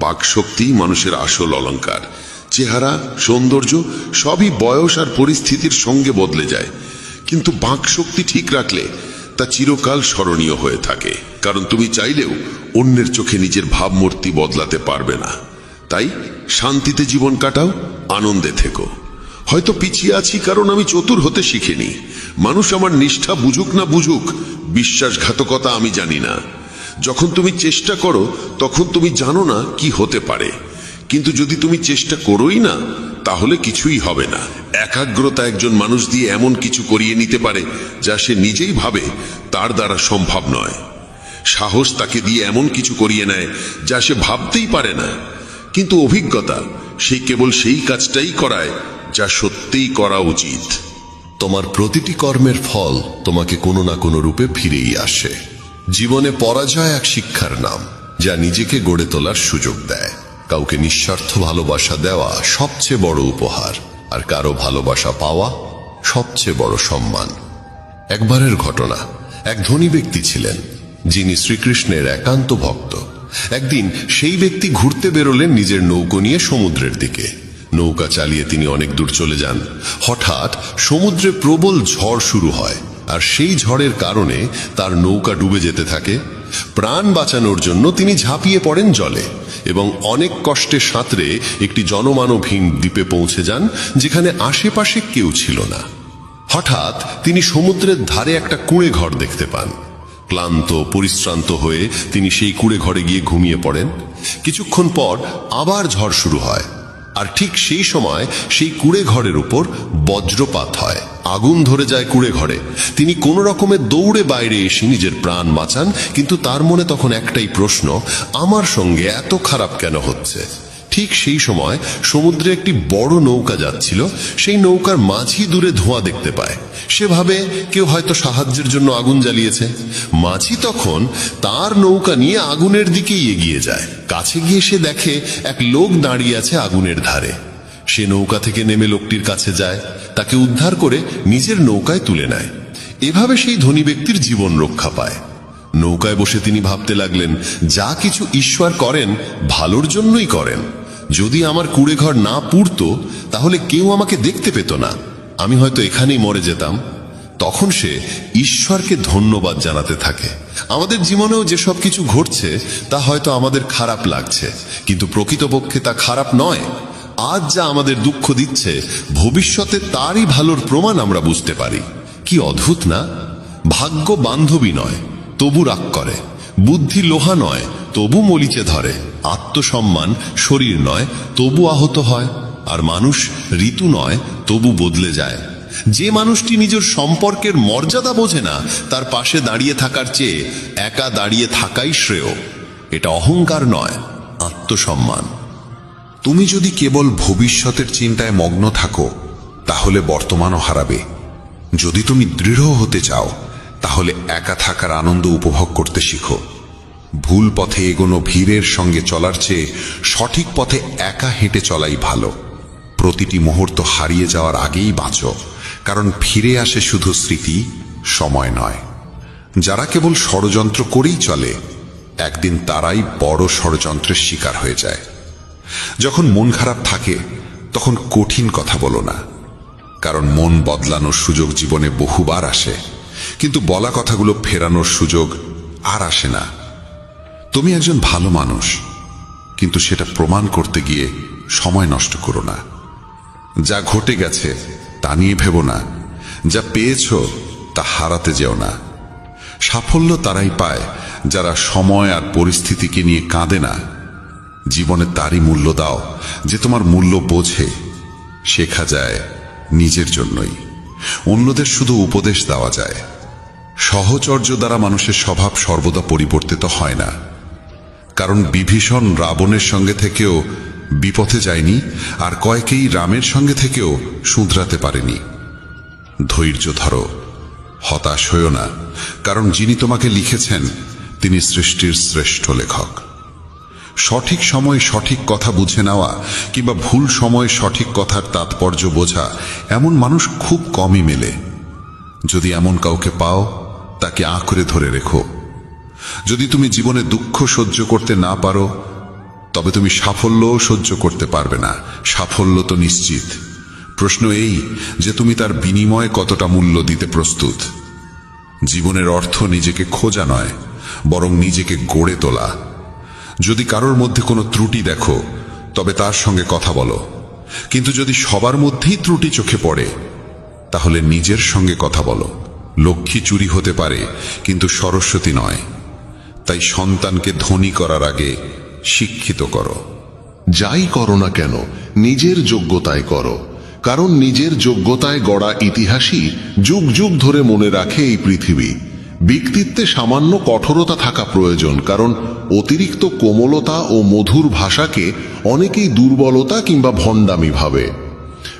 বাকশক্তি মানুষের আসল অলংকার। চেহারা, সৌন্দর্য সবই বয়স আর পরিস্থিতির সঙ্গে বদলে যায়, কিন্তু বাকশক্তি ঠিক রাখলে তা চিরকাল স্মরণীয় হয়ে থাকে। কারণ তুমি চাইলেও অন্যের চোখে নিজের ভাবমূর্তি বদলাতে পারবে না। তাই শান্তিতে জীবন কাটাও, আনন্দে থেকো। হয়তো পিছিয়ে আছি কারণ আমি চতুর হতে শিখিনি। মানুষ আমার নিষ্ঠা বুঝুক না বুঝুক, বিশ্বাসঘাতকতা আমি জানি না। যখন তুমি চেষ্টা করো তখন তুমি জানো না কি হতে পারে, কিন্তু যদি তুমি চেষ্টা করোই না তাহলে কিছুই হবে না। একাগ্রতা একজন মানুষ দিয়ে এমন কিছু করিয়ে নিতে পারে যা সে নিজেই ভাবে তার দ্বারা সম্ভব নয়। সাহস তাকে দিয়ে এমন কিছু করিয়ে নেয় যা সে ভাবতেই পারে না। কিন্তু অভিজ্ঞতা সেই কেবল সেই কাজটাই করায় যা সত্যিই করা উচিত। তোমার প্রতিটি কর্মের ফল তোমাকে কোনো না কোনো রূপে ফিরেই আসে। জীবনে পরাজয় এক শিক্ষার নাম, যা নিজেকে গড়ে তোলার সুযোগ দেয়। কাউকে নিঃস্বার্থ ভালোবাসা দেওয়া সবচেয়ে বড় উপহার, আর কারো ভালোবাসা পাওয়া সবচেয়ে বড় সম্মান। একবারের ঘটনা, এক ধনী ব্যক্তি ছিলেন যিনি শ্রীকৃষ্ণের একান্ত ভক্ত। একদিন সেই ব্যক্তি ঘুরতে বেরোলেন নিজের নৌকো নিয়ে সমুদ্রের দিকে। নৌকা চালিয়ে তিনি অনেক দূর চলে যান। হঠাৎ সমুদ্রে প্রবল ঝড় শুরু হয়, আর সেই ঝড়ের কারণে তার নৌকা ডুবে যেতে থাকে। প্রাণ বাঁচানোর জন্য তিনি ঝাঁপিয়ে পড়েন জলে এবং অনেক কষ্টে সাঁতরে একটি জনমানবহীন দ্বীপে পৌঁছে যান, যেখানে আশেপাশে কেউ ছিল না। হঠাৎ তিনি সমুদ্রের ধারে একটা কুঁড়ে ঘর দেখতে পান। ক্লান্ত পরিশ্রান্ত হয়ে তিনি সেই কুঁড়ে ঘরে গিয়ে ঘুমিয়ে পড়েন। কিছুক্ষণ পর আবার ঝড় শুরু হয়, আর ঠিক সেই সময় সেই কুঁড়ে ঘরের উপর বজ্রপাত হয়। আগুন ধরে যায় কুঁড়ে ঘরে। তিনি কোনো রকমে দৌড়ে বাইরে এসে নিজের প্রাণ বাঁচান, কিন্তু তার মনে তখন একটাই প্রশ্ন, আমার সঙ্গে এত খারাপ কেন হচ্ছে? ঠিক সেই সময় সমুদ্রে একটি বড় নৌকা যাচ্ছিল। সেই নৌকার মাঝি দূরে ধোঁয়া দেখতে পায়। সে ভাবে কেউ হয়তো সাহায্যের জন্য আগুন জ্বালিয়েছে। মাঝি তখন তার নৌকা নিয়ে আগুনের দিকেই এগিয়ে যায়। কাছে গিয়ে সে দেখে এক লোক দাঁড়িয়ে আছে আগুনের ধারে। সে নৌকা থেকে নেমে লোকটির কাছে যায়, তাকে উদ্ধার করে নিজের নৌকায় তুলে নেয়। এভাবে সেই ধনী ব্যক্তির জীবন রক্ষা পায়। নৌকায় বসে তিনি ভাবতে লাগলেন, যা কিছু ঈশ্বর করেন ভালোর জন্যই করেন। যদি আমার কুঁড়ে ঘর না পুড়তো তাহলে কেউ আমাকে দেখতে পেত না, আমি হয়তো এখানেই মরে যেতাম। তখন সে ঈশ্বরকে ধন্যবাদ জানাতে থাকে। আমাদের জীবনেও যেসব কিছু ঘটছে তা হয়তো আমাদের খারাপ লাগছে, কিন্তু প্রকৃতপক্ষে তা খারাপ নয়। আজ যা আমাদের দুঃখ দিচ্ছে, ভবিষ্যতে তারই ভালোর প্রমাণ আমরা বুঝতে পারি। কি অদ্ভুত না? ভাগ্য বান্ধবী নয়, তবু রাগ করে। বুদ্ধি লোহা নয়, তবু মলিচে ধরে। আত্মসম্মান শরীর নয়, তবু আহত হয়। আর মানুষ ঋতু নয়, তবু বদলে যায়। যে মানুষটি নিজের সম্পর্কের মর্যাদা বোঝে না, তার পাশে দাঁড়িয়ে থাকার চেয়ে একা দাঁড়িয়ে থাকাই শ্রেয়। এটা অহংকার নয়, আত্মসম্মান। তুমি যদি কেবল ভবিষ্যতের চিন্তায় মগ্ন থাকো তাহলে বর্তমানও হারাবে। যদি তুমি দৃঢ় হতে চাও তাহলে একা থাকার আনন্দ উপভোগ করতে শিখো। ভুল পথে এগোনো ভিড়ের সঙ্গে চলার চেয়ে সঠিক পথে একা হেঁটে চলাই ভালো। প্রতিটি মুহূর্ত হারিয়ে যাওয়ার আগেই বাঁচো, কারণ ফিরে আসে শুধু স্মৃতি, সময় নয়। যারা কেবল ষড়যন্ত্র করেই চলে, একদিন তারাই বড় ষড়যন্ত্রের শিকার হয়ে যায়। যখন মন খারাপ থাকে তখন কঠিন কথা বলো না, কারণ মন বদলানোর সুযোগ জীবনে বহুবার আসে, কিন্তু বলা কথাগুলো ফেরানোর সুযোগ আর আসে না। তুমি একজন ভালো মানুষ, কিন্তু সেটা প্রমাণ করতে গিয়ে সময় নষ্ট করো না। যা ঘটে গেছে তা নিয়ে ভেবো না, যা পেয়েছ তা হারাতে যেও না। সাফল্য তারাই পায় যারা সময় আর পরিস্থিতিকে নিয়ে কাঁদে না। জীবনে তারই মূল্য দাও যে তোমার মূল্য বোঝে। শেখা যায় নিজের জন্যই, অন্যদের শুধু উপদেশ দেওয়া যায়। সহচর্য দ্বারা মানুষের স্বভাব সর্বদা পরিবর্তিত হয় না, কারণ বিভীষণ রাবণের সঙ্গে থেকেও বিপথে যায়নি, আর কয়েকেই রামের সঙ্গে থেকেও শুধরাতে পারেনি। ধৈর্য ধরো, হতাশ হইও না, কারণ যিনি তোমাকে লিখেছেন তিনি সৃষ্টির শ্রেষ্ঠ লেখক। সঠিক সময়ে সঠিক কথা বুঝে নেওয়া কিংবা ভুল সময়ে সঠিক কথার তাৎপর্য বোঝা, এমন মানুষ খুব কমই মেলে। যদি এমন কাউকে পাও তাকে আঁকড়ে ধরে রেখো। যদি তুমি জীবনে দুঃখ সহ্য করতে না পারো তবে তুমি সাফল্যও সহ্য করতে পারবে না। সাফল্য তো নিশ্চিত, প্রশ্ন এই যে তুমি তার বিনিময়ে কতটা মূল্য দিতে প্রস্তুত। জীবনের অর্থ নিজেকে খোঁজা নয়, বরং নিজেকে গড়ে তোলা। যদি কারোর মধ্যে কোনো ত্রুটি দেখো, তবে তার সঙ্গে কথা বলো, কিন্তু যদি সবার মধ্যেই ত্রুটি চোখে পড়ে, তাহলে নিজের সঙ্গে কথা বলো। লক্ষ্মী চুরি হতে পারে, কিন্তু সরস্বতী নয়। তাই সন্তানকে ধনী করার আগে শিক্ষিত করো। যাই করো না কেন নিজের যোগ্যতায় করো, কারণ নিজের যোগ্যতায় গড়া ইতিহাসই যুগ যুগ ধরে মনে রাখে এই পৃথিবী। ব্যক্তিত্বে সামান্য কঠোরতা থাকা প্রয়োজন, কারণ অতিরিক্ত কোমলতা ও মধুর ভাষাকে অনেকেই দুর্বলতা কিংবা ভণ্ডামি ভাবে।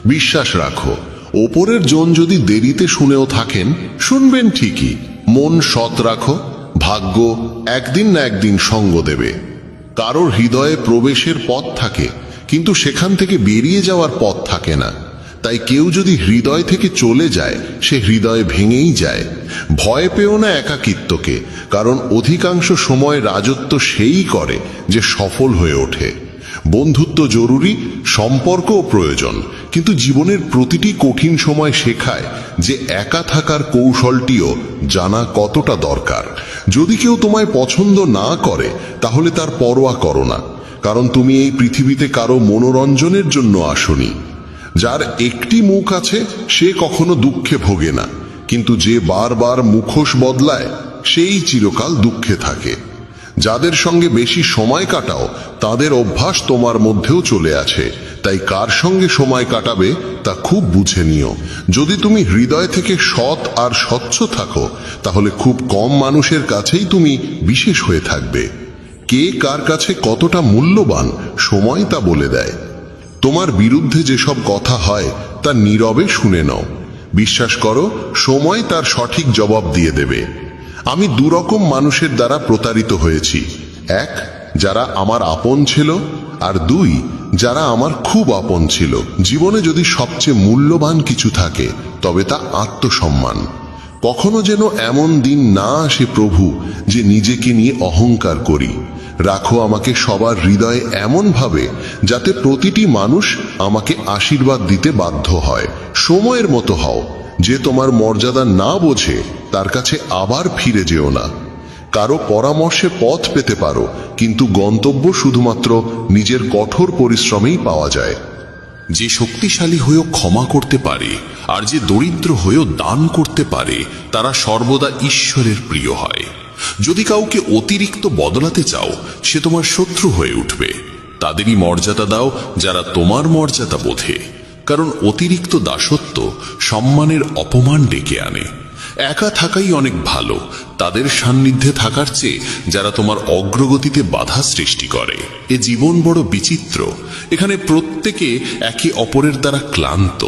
বিশ্বাস রাখো, ওপরের জন যদি দেরিতে শুনেও থাকেন, শুনবেন ঠিকই। মন সৎ রাখো, ভাগ্য একদিন না একদিন সঙ্গ দেবে। কারোর হৃদয়ে প্রবেশের পথ থাকে, কিন্তু সেখান থেকে বেরিয়ে যাওয়ার পথ থাকে না। তাই কেউ যদি হৃদয় থেকে চলে যায়, সে হৃদয়ে ভেঙেই যায়। ভয় পেও না একাকিত্বকে, কারণ অধিকাংশ সময় রাজত্ব সেই করে যে সফল হয়ে ওঠে। বন্ধুত্ব জরুরি, সম্পর্কও প্রয়োজন, কিন্তু জীবনের প্রতিটি কঠিন সময় শেখায় যে একা থাকার কৌশলটিও জানা কতটা দরকার। যদি কেউ তোমায় পছন্দ না করে, তাহলে তার পরোয়া করো না, কারণ তুমি এই পৃথিবীতে কারো মনোরঞ্জনের জন্য আসনি। যার একটি মুখ আছে সে কখনো দুঃখে ভোগে না, কিন্তু যে বারবার মুখোশ বদলায় সেই চিরকাল দুঃখে থাকে। যাদের সঙ্গে বেশি সময় কাটাও, তাদের অভ্যাস তোমার মধ্যেও চলে আছে। তাই কার সঙ্গে সময় কাটাবে তা খুব বুঝে নিও। যদি তুমি হৃদয় থেকে সৎ আর স্বচ্ছ থাকো, তাহলে খুব কম মানুষের কাছেই তুমি বিশেষ হয়ে থাকবে। কে কার কাছে কতটা মূল্যবান, সময় তা বলে দেয়। তোমার বিরুদ্ধে যেসব কথা হয় তা নীরবে শুনে নাও। বিশ্বাস করো, সময় তার সঠিক জবাব দিয়ে দেবে। আমি দুরকম মানুষের দ্বারা প্রতারিত হয়েছি। এক, যারা আমার আপন ছিল, আর দুই, যারা আমার খুব আপন ছিল। জীবনে যদি সবচেয়ে মূল্যবান কিছু থাকে, তবে তা আত্মসম্মান। কখনো যেন এমন দিন না আসে প্রভু যে নিজেকে নিয়ে অহংকার করি। রাখো আমাকে সবার হৃদয়ে এমন ভাবে যাতে প্রতিটি মানুষ আমাকে আশীর্বাদ দিতে বাধ্য হয়। সময়ের মতো হও, যে তোমার মর্যাদা না বোঝে তার কাছে আবার ফিরে যেও না। কারো পরামর্শে পথ পেতে পারো, কিন্তু গন্তব্য শুধুমাত্র নিজের কঠোর পরিশ্রমেই পাওয়া যায়। যে শক্তিশালী হয়েও ক্ষমা করতে পারে, আর যে দরিদ্র হয়েও দান করতে পারে, তারা সর্বদা ঈশ্বরের প্রিয় হয়। যদি কাউকে অতিরিক্ত বদলাতে চাও, সে তোমার শত্রু হয়ে উঠবে। তাদেরই মর্যাদা দাও যারা তোমার মর্যাদা বোঝে, কারণ অতিরিক্ত দাসত্ব সম্মানের অপমান ডেকে আনে। একা থাকাই অনেক ভালো তাদের সান্নিধ্যে থাকার চেয়ে যারা তোমার অগ্রগতিতে বাধা সৃষ্টি করে। এ জীবন বড় বিচিত্র, এখানে প্রত্যেকে একে অপরের দ্বারা ক্লান্ত।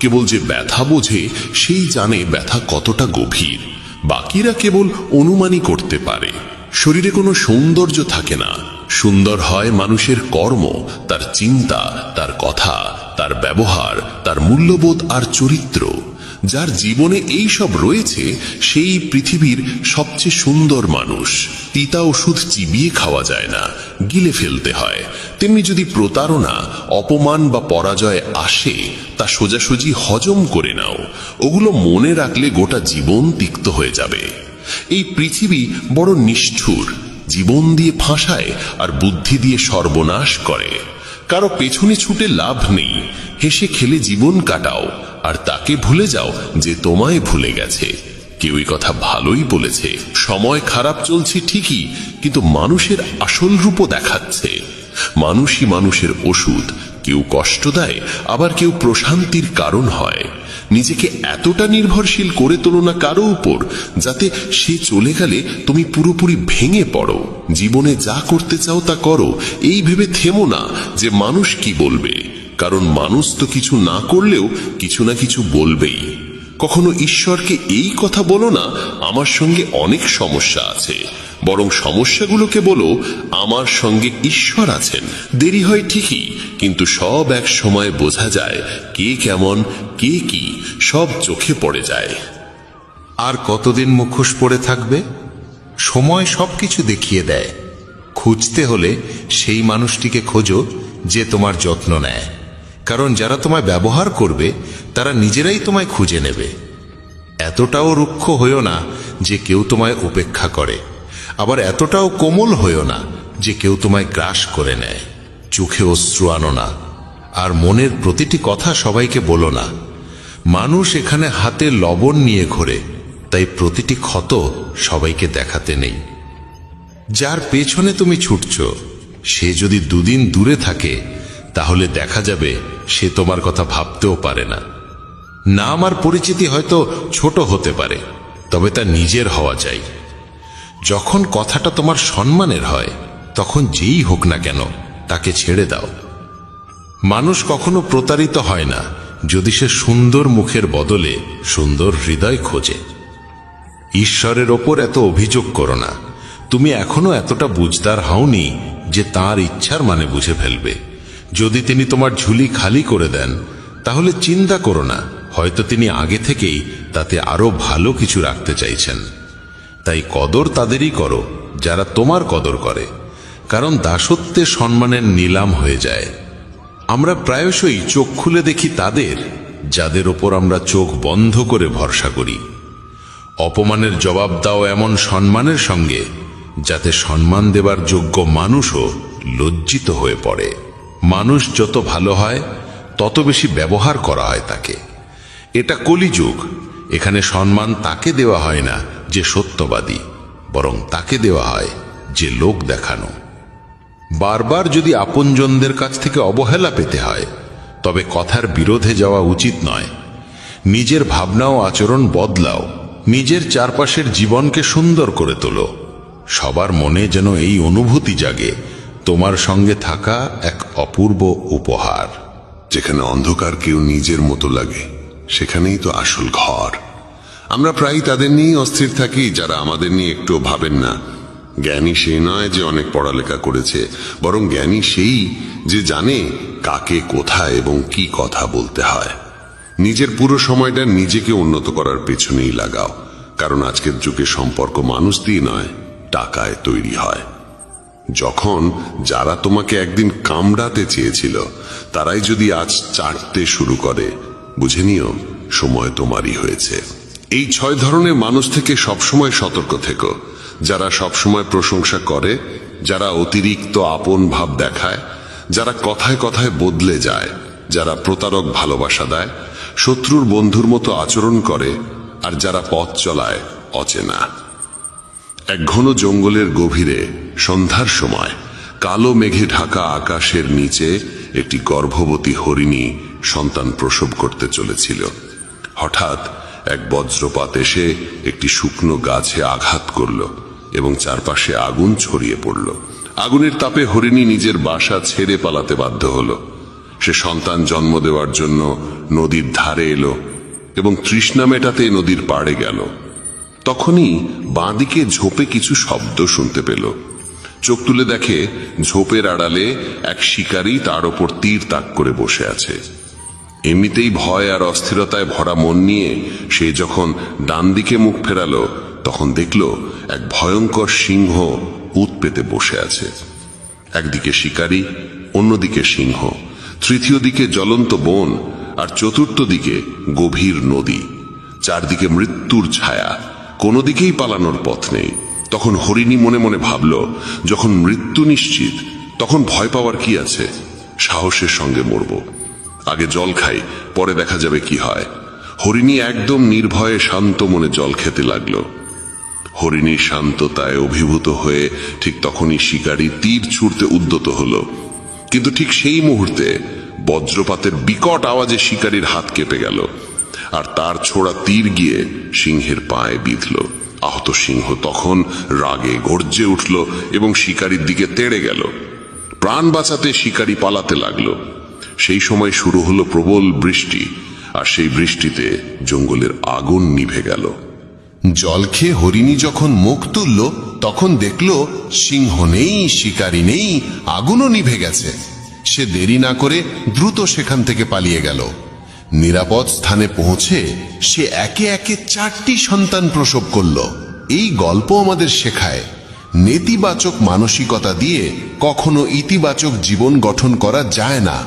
কেবল যে ব্যথা বোঝে সেই জানে ব্যথা কতটা গভীর, বাকিরা কেবল অনুমানই করতে পারে। শরীরে কোনো সৌন্দর্য থাকে না, সুন্দর হয় মানুষের কর্ম, তার চিন্তা, তার কথা, তার ব্যবহার, তার মূল্যবোধ আর চরিত্র। যার জীবনে এই সব রয়েছে সেই পৃথিবীর সবচেয়ে সুন্দর মানুষ। তিতা ওষুধ চিবিয়ে খাওয়া যায় না, গিলে ফেলতে হয়। তেমনি যদি প্রতারণা, অপমান বা পরাজয় আসে, তা সোজাসুজি হজম করে নাও। ওগুলো মনে রাখলে গোটা জীবন তিক্ত হয়ে যাবে। এই পৃথিবী বড় নিষ্ঠুর, জীবন দিয়ে ফাঁসায় আর বুদ্ধি দিয়ে সর্বনাশ করে। কারো পেছনে ছুটে লাভ নেই, হেসে খেলে জীবন কাটাও, আর তাকে ভুলে যাও যে তোমায় ভুলে গেছে। কেউ এই কথা ভালোই বলেছে, সময় খারাপ চলছে ঠিকই, কিন্তু মানুষের আসল রূপও দেখাচ্ছে। মানুষই মানুষের ওষুধ, কেউ কষ্ট দেয়, আবার কেউ প্রশান্তির কারণ হয়। নিজেকে এতটা নির্ভরশীল করে তোলো না কারো উপর, যাতে সে চলে গেলে তুমি পুরোপুরি ভেঙে পড়ো। জীবনে যা করতে চাও তা করো, এই ভেবে থেমো না যে মানুষ কি বলবে, কারণ মানুষ তো কিছু না করলেও কিছু না কিছু বলবেই। কখনো ঈশ্বরকে এই কথা বলো না, আমার সঙ্গে অনেক সমস্যা আছে, বরং সমস্যাগুলোকে বলো আমার সঙ্গে ঈশ্বর আছেন। দেরি হয় ঠিকই, কিন্তু সব এক সময় বোঝা যায় কে কেমন, কে কি, সব চোখে পড়ে যায়। আর কতদিন মুখোশ পরে থাকবে? সময় সবকিছু দেখিয়ে দেয়। খুঁজতে হলে সেই মানুষটিকে খোঁজো যে তোমার যত্ন নেয়, কারণ যারা তোমায় ব্যবহার করবে তারা নিজেরাই তোমায় খুঁজে নেবে। এতটাও রুক্ষ হইও না যে কেউ তোমায় উপেক্ষা করে, আবার এতটাও কোমল হইও না যে কেউ তোমায় গ্রাস করে নেয়। চোখে অশ্রু আনো না, আর মনের প্রতিটি কথা সবাইকে বলো না। মানুষ এখানে হাতে লবণ নিয়ে ঘোরে, তাই প্রতিটি ক্ষত সবাইকে দেখাতে নেই। যার পেছনে তুমি ছুটছ সে যদি দুদিন দূরে থাকে তাহলে দেখা যাবে সে তোমার কথা ভাবতেও পারে না। নাম আর পরিচিতি হয়তো ছোট হতে পারে, তবে তা নিজের হওয়া চাই। যখন কথাটা তোমার সম্মানের হয় তখন যেই হোক না কেন তাকে ছেড়ে দাও। মানুষ কখনো প্রতারিত হয় না যদি সে সুন্দর মুখের বদলে সুন্দর হৃদয় খোঁজে। ঈশ্বরের ওপর এত অভিযোগ করো না। তুমি এখনো এতটা বুঝদার হওনি যে তার ইচ্ছার মানে বুঝে ফেলবে। যদি তিনি তোমার ঝুলি খালি করে দেন তাহলে চিন্তা করো না, হয়তো তিনি আগে থেকেই তাতে আরো ভালো কিছু রাখতে চাইছেন। তাই কদর তাদেরই করো যারা তোমার কদর করে, কারণ দাসত্বে সম্মানের নিলাম হয়ে যায়। আমরা প্রায়শই চোখ খুলে দেখি তাদের যাদের ওপর আমরা চোখ বন্ধ করে ভরসা করি। অপমানের জবাব দাও এমন সম্মানের সঙ্গে যাতে সম্মান দেবার যোগ্য মানুষও লজ্জিত হয়ে পড়ে। মানুষ যত ভালো হয় তত বেশি ব্যবহার করা হয় তাকে। এটা কলিযুগ। এখানে সম্মান তাকে দেওয়া হয় না যে সত্যবাদী, বরং তাকে দেওয়া হয় যে লোক দেখানো। বারবার যদি আপনজনদের কাছ থেকে অবহেলা পেতে হয় তবে কথার বিরোধে যাওয়া উচিত নয়। নিজের ভাবনা ও আচরণ বদলাও, নিজের চারপাশের জীবনকে সুন্দর করে তোলো। সবার মনে যেন এই অনুভূতি জাগে তোমার সঙ্গে থাকা এক অপূর্ব উপহার। যেখানে অন্ধকার কেউ নিজের মতো লাগে সেখানেই তো আসল ঘর। আমরা প্রায় তাদের নিয়েই অস্থির থাকি যারা আমাদের নিয়ে একটু ভাবেন না। জ্ঞানী সেই নয় যে অনেক পড়ালেখা করেছে, বরং জ্ঞানী সেই যে জানে কাকে কোথায় এবং কি কথা বলতে হয়। নিজের পুরো সময়টা নিজেকে উন্নত করার পেছনেই লাগাও, কারণ আজকের যুগে সম্পর্ক মানুষ দিয়ে নয়, টাকায় তৈরি হয়। যখন যারা তোমাকে একদিন কামড়াতে চেয়েছিল তারাই যদি আজ চাটতে শুরু করে, বুঝে নিও সময় তোমারই হয়েছে। এই 6 ধরনের মানুষ থেকে সবসময় সতর্ক থেকো। যারা সবসময় প্রশংসা করে, যারা অতিরিক্ত আপন ভাব দেখায়, যারা কথায় কথায় বদলে যায়, যারা প্রতারক ভালোবাসা দেয়, শত্রুর বন্ধুর মতো আচরণ করে, আর যারা পথ চলায় অচেনা। এক ঘন জঙ্গলের গভীরে সন্ধ্যার সময় কালো মেঘে ঢাকা আকাশের নিচে একটি গর্ভবতী হরিণী সন্তান প্রসব করতে চলেছিল। হঠাৎ এক বজ্রপাত এসে একটি শুকনো গাছে আঘাত করল এবং চারপাশে আগুন ছড়িয়ে পড়ল। আগুনের তাপে হরিণী নিজের বাসা ছেড়ে পালাতে বাধ্য হল। সে সন্তান জন্ম দেওয়ার জন্য নদীর ধারে এলো এবং তৃষ্ণা মেটাতে নদীর পাড়ে গেল। তখনই বাঁদিকে ঝোপে কিছু শব্দ শুনতে পেল। চোখ তুলে দেখে ঝোপের আড়ালে এক শিকারী তার ওপর তীর তাক করে বসে আছে। এমনিতেই ভয় আর অস্থিরতায় ভরা মন নিয়ে সে যখন ডান দিকে মুখ ফেরালো তখন দেখল এক ভয়ঙ্কর সিংহ উত পেতে বসে আছে। একদিকে শিকারী, অন্যদিকে সিংহ, তৃতীয় দিকে জ্বলন্ত বন, আর চতুর্থ দিকে গভীর নদী। চারদিকে মৃত্যুর ছায়া, কোনো দিকেই পালানোর পথ নেই। তখন হরিণী মনে মনে ভাবল, যখন মৃত্যু নিশ্চিত তখন ভয় পাওয়ার কি আছে? সাহসের সঙ্গে মরব। আগে জল খাই, পরে দেখা যাবে কি হয়। হরিণী একদম নির্ভয়ে শান্ত মনে জল খেতে লাগল। হরিণীর শান্ততায় অভিভূত হয়ে ঠিক তখনই শিকারী তীর ছুঁড়তে উদ্যত হল। কিন্তু ঠিক সেই মুহূর্তে বজ্রপাতের বিকট আওয়াজে শিকারীর হাত কেঁপে গেল, আর তার ছোড়া তীর গিয়ে সিংহের পায়ে বিঁধল। আহত সিংহ তখন রাগে গর্জে উঠল এবং শিকারীর দিকে তেড়ে গেল। প্রাণ বাঁচাতে শিকারী পালাতে লাগলো। সেই সময় শুরু হলো প্রবল বৃষ্টি, আর সেই বৃষ্টিতে জঙ্গলের আগুন নিভে গেল। জল খেয়ে হরিণী যখন মুখ তুলল তখন দেখল সিংহ নেই, শিকারী নেই, আগুনও নিভে গেছে। সে দেরি না করে দ্রুত সেখান থেকে পালিয়ে গেল। নিরাপদ স্থানে পৌঁছে সে একে একে 4টি সন্তান প্রসব করল। এই গল্প আমাদের শেখায় নেতিবাচক মানসিকতা দিয়ে কখনো ইতিবাচক জীবন গঠন করা যায় না।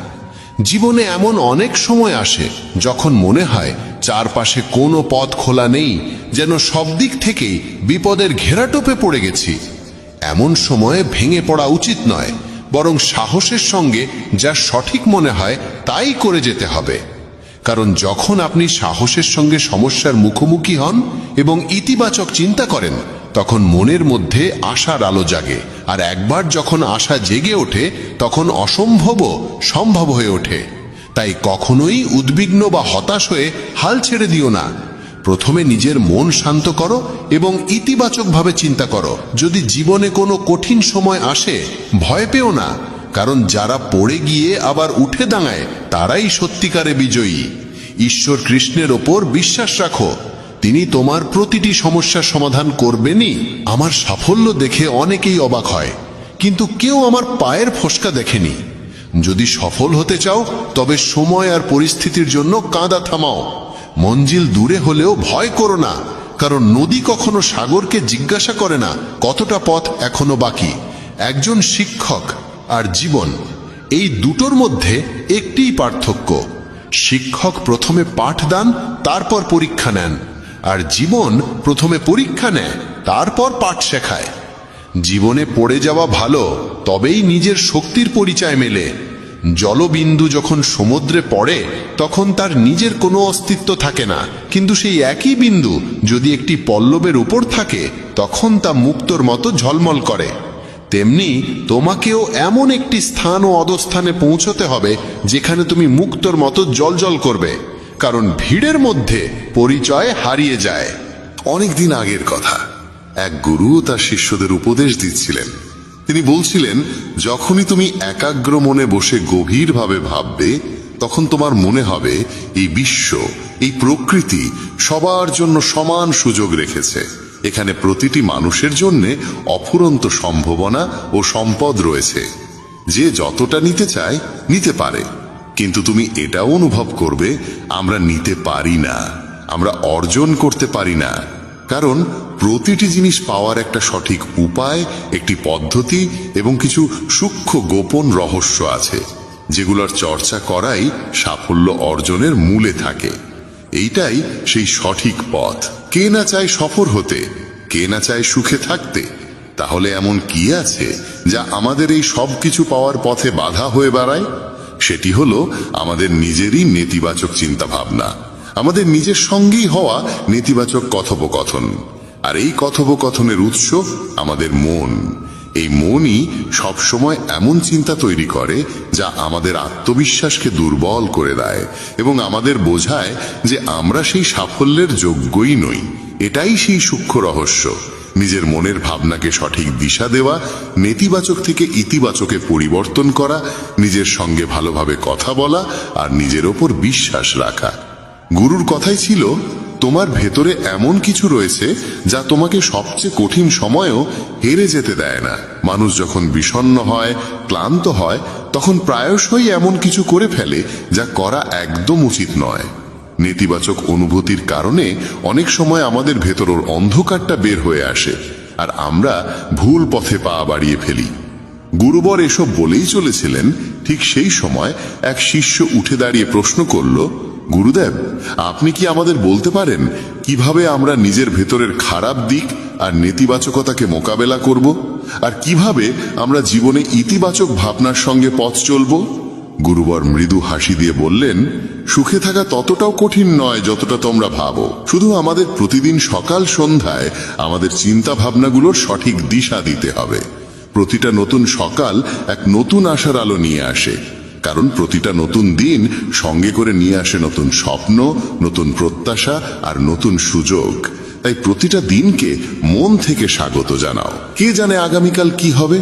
জীবনে এমন অনেক সময় আসে যখন মনে হয় চারপাশে কোনো পথ খোলা নেই, যেন সব দিক থেকেই বিপদের ঘেরাটোপে পড়ে গেছি। এমন সময়ে ভেঙে পড়া উচিত নয়, বরং সাহসের সঙ্গে যা সঠিক মনে হয় তাই করে যেতে হবে। কারণ যখন আপনি সাহসের সঙ্গে সমস্যার মুখোমুখি হন এবং ইতিবাচক চিন্তা করেন, তখন মনের মধ্যে আশার আলো জাগে, আর একবার যখন আশা জেগে ওঠে তখন অসম্ভবও সম্ভব হয়ে ওঠে। তাই কখনোই উদ্বিগ্ন বা হতাশ হয়ে হাল ছেড়ে দিও না। প্রথমে নিজের মন শান্ত করো এবং ইতিবাচকভাবে চিন্তা করো। যদি জীবনে কোনো কঠিন সময় আসে, ভয় পেও না, কারণ যারা পড়ে গিয়ে আবার উঠে দাঁড়ায় তারাই সত্যিকারে বিজয়ী। ঈশ্বর কৃষ্ণের ওপর বিশ্বাস রাখো, তিনি তোমার প্রতিটি সমস্যার সমাধান করবেনই। আমার সাফল্য দেখে অনেকেই অবাক হয়, কিন্তু কেউ আমার পায়ের ফসকা দেখেনি। যদি সফল হতে চাও তবে সময় আর পরিস্থিতির জন্য কাঁদা থামাও। মঞ্জিল দূরে হলেও ভয় করো না, কারণ নদী কখনো সাগরকে জিজ্ঞাসা করে না কতটা পথ এখনো বাকি। একজন শিক্ষক আর জীবন, এই দুটোর মধ্যে একটিই পার্থক্য। শিক্ষক প্রথমে পাঠ দেন, তারপর পরীক্ষা নেন, আর জীবন প্রথমে পরীক্ষা নেয়, তারপর পাঠ শেখায়। জীবনে পড়ে যাওয়া ভালো, তবেই নিজের শক্তির পরিচয় মেলে। জলবিন্দু যখন সমুদ্রে পড়ে তখন তার নিজের কোনো অস্তিত্ব থাকে না, কিন্তু সেই একই বিন্দু যদি একটি পল্লবের উপর থাকে তখন তা মুক্তোর মতো ঝলমল করে। তেমনি তোমাকেও এমন একটি স্থান ও অবস্থানে পৌঁছতে হবে যেখানে তুমি মুক্তোর মতো জ্বলজ্বল করবে, কারণ ভিড়ের মধ্যে পরিচয় হারিয়ে যায়। অনেক দিন আগের কথা, এক গুরু তার শিষ্যদের উপদেশ দিচ্ছিলেন। তিনি বলছিলেন, যখনই তুমি একাগ্র মনে বসে গভীরভাবে ভাববে, তখন তোমার মনে হবে এই বিশ্ব, এই প্রকৃতি সবার জন্য সমান সুযোগ রেখেছে। এখানে প্রতিটি মানুষের জন্য অফুরন্ত সম্ভাবনা ও সম্পদ রয়েছে। যে যতটা নিতে চায় নিতে পারে, কিন্তু তুমি এটাও অনুভব করবে আমরা নিতে পারি না, আমরা অর্জন করতে পারি না। কারণ প্রতিটি জিনিস পাওয়ার একটা সঠিক উপায়, একটি পদ্ধতি এবং কিছু সূক্ষ্ম গোপন রহস্য আছে, যেগুলোর চর্চা করাই সাফল্য অর্জনের মূলে থাকে। এইটাই সেই সঠিক পথ। কে না চায় সফল হতে, কে না চায় সুখে থাকতে? তাহলে এমন কি আছে যা আমাদের এই সব কিছু পাওয়ার পথে বাধা হয়ে দাঁড়ায়? সেটি হলো আমাদের নিজেরই নেতিবাচক চিন্তা ভাবনা, আমাদের নিজের সঙ্গেই হওয়া নেতিবাচক কথোপকথন। আর এই কথোপকথনের উৎস আমাদের মন। এই মনই সবসময় এমন চিন্তা তৈরি করে যা আমাদের আত্মবিশ্বাসকে দুর্বল করে দেয় এবং আমাদের বোঝায় যে আমরা সেই সাফল্যের যোগ্যই নই। এটাই সেই সূক্ষ্ম রহস্য। নিজের মনের ভাবনাকে সঠিক দিশা দেওয়া, নেতিবাচক থেকে ইতিবাচকে পরিবর্তন করা, নিজের সঙ্গে ভালোভাবে কথা বলা আর নিজের ওপর বিশ্বাস রাখা। গুরুর কথাই ছিল, তোমার ভেতরে এমন কিছু রয়েছে যা তোমাকে সবচেয়ে কঠিন সময়েও হেরে যেতে দেয় না। মানুষ যখন বিষণ্ণ হয়, ক্লান্ত হয়, তখন প্রায়শই এমন কিছু করে ফেলে যা করা একদম উচিত নয়। নেতিবাচক অনুভূতির কারণে অনেক সময় আমাদের ভেতরের অন্ধকারটা বের হয়ে আসে, আর আমরা ভুল পথে পা বাড়িয়ে ফেলি। গুরুবর এসব বলেই চলেছিলেন। ঠিক সেই সময় এক শিষ্য উঠে দাঁড়িয়ে প্রশ্ন করল, গুরুদেব, আপনি কি আমাদের বলতে পারেন কিভাবে আমরা নিজের ভেতরের খারাপ দিক আর নেতিবাচকতাকে মোকাবেলা করব, আর কিভাবে আমরা জীবনে ইতিবাচক ভাবনার সঙ্গে পথ চলব? গুরুবর মৃদু হাসি দিয়ে বললেন, সুখে থাকা ততটাও কঠিন নয় যতটা তোমরা ভাবো। শুধু আমাদের প্রতিদিন সকাল সন্ধ্যায় আমাদের চিন্তা ভাবনাগুলোর সঠিক দিশা দিতে হবে। প্রতিটা নতুন সকাল এক নতুন আশার আলো নিয়ে আসে, কারণ প্রতিটা নতুন দিন সঙ্গে করে নিয়ে আসে নতুন স্বপ্ন, নতুন প্রত্যাশা আর নতুন সুযোগ। তাই প্রতিটা দিনকে মন থেকে স্বাগত জানাও। কে জানে আগামীকাল কি হবে,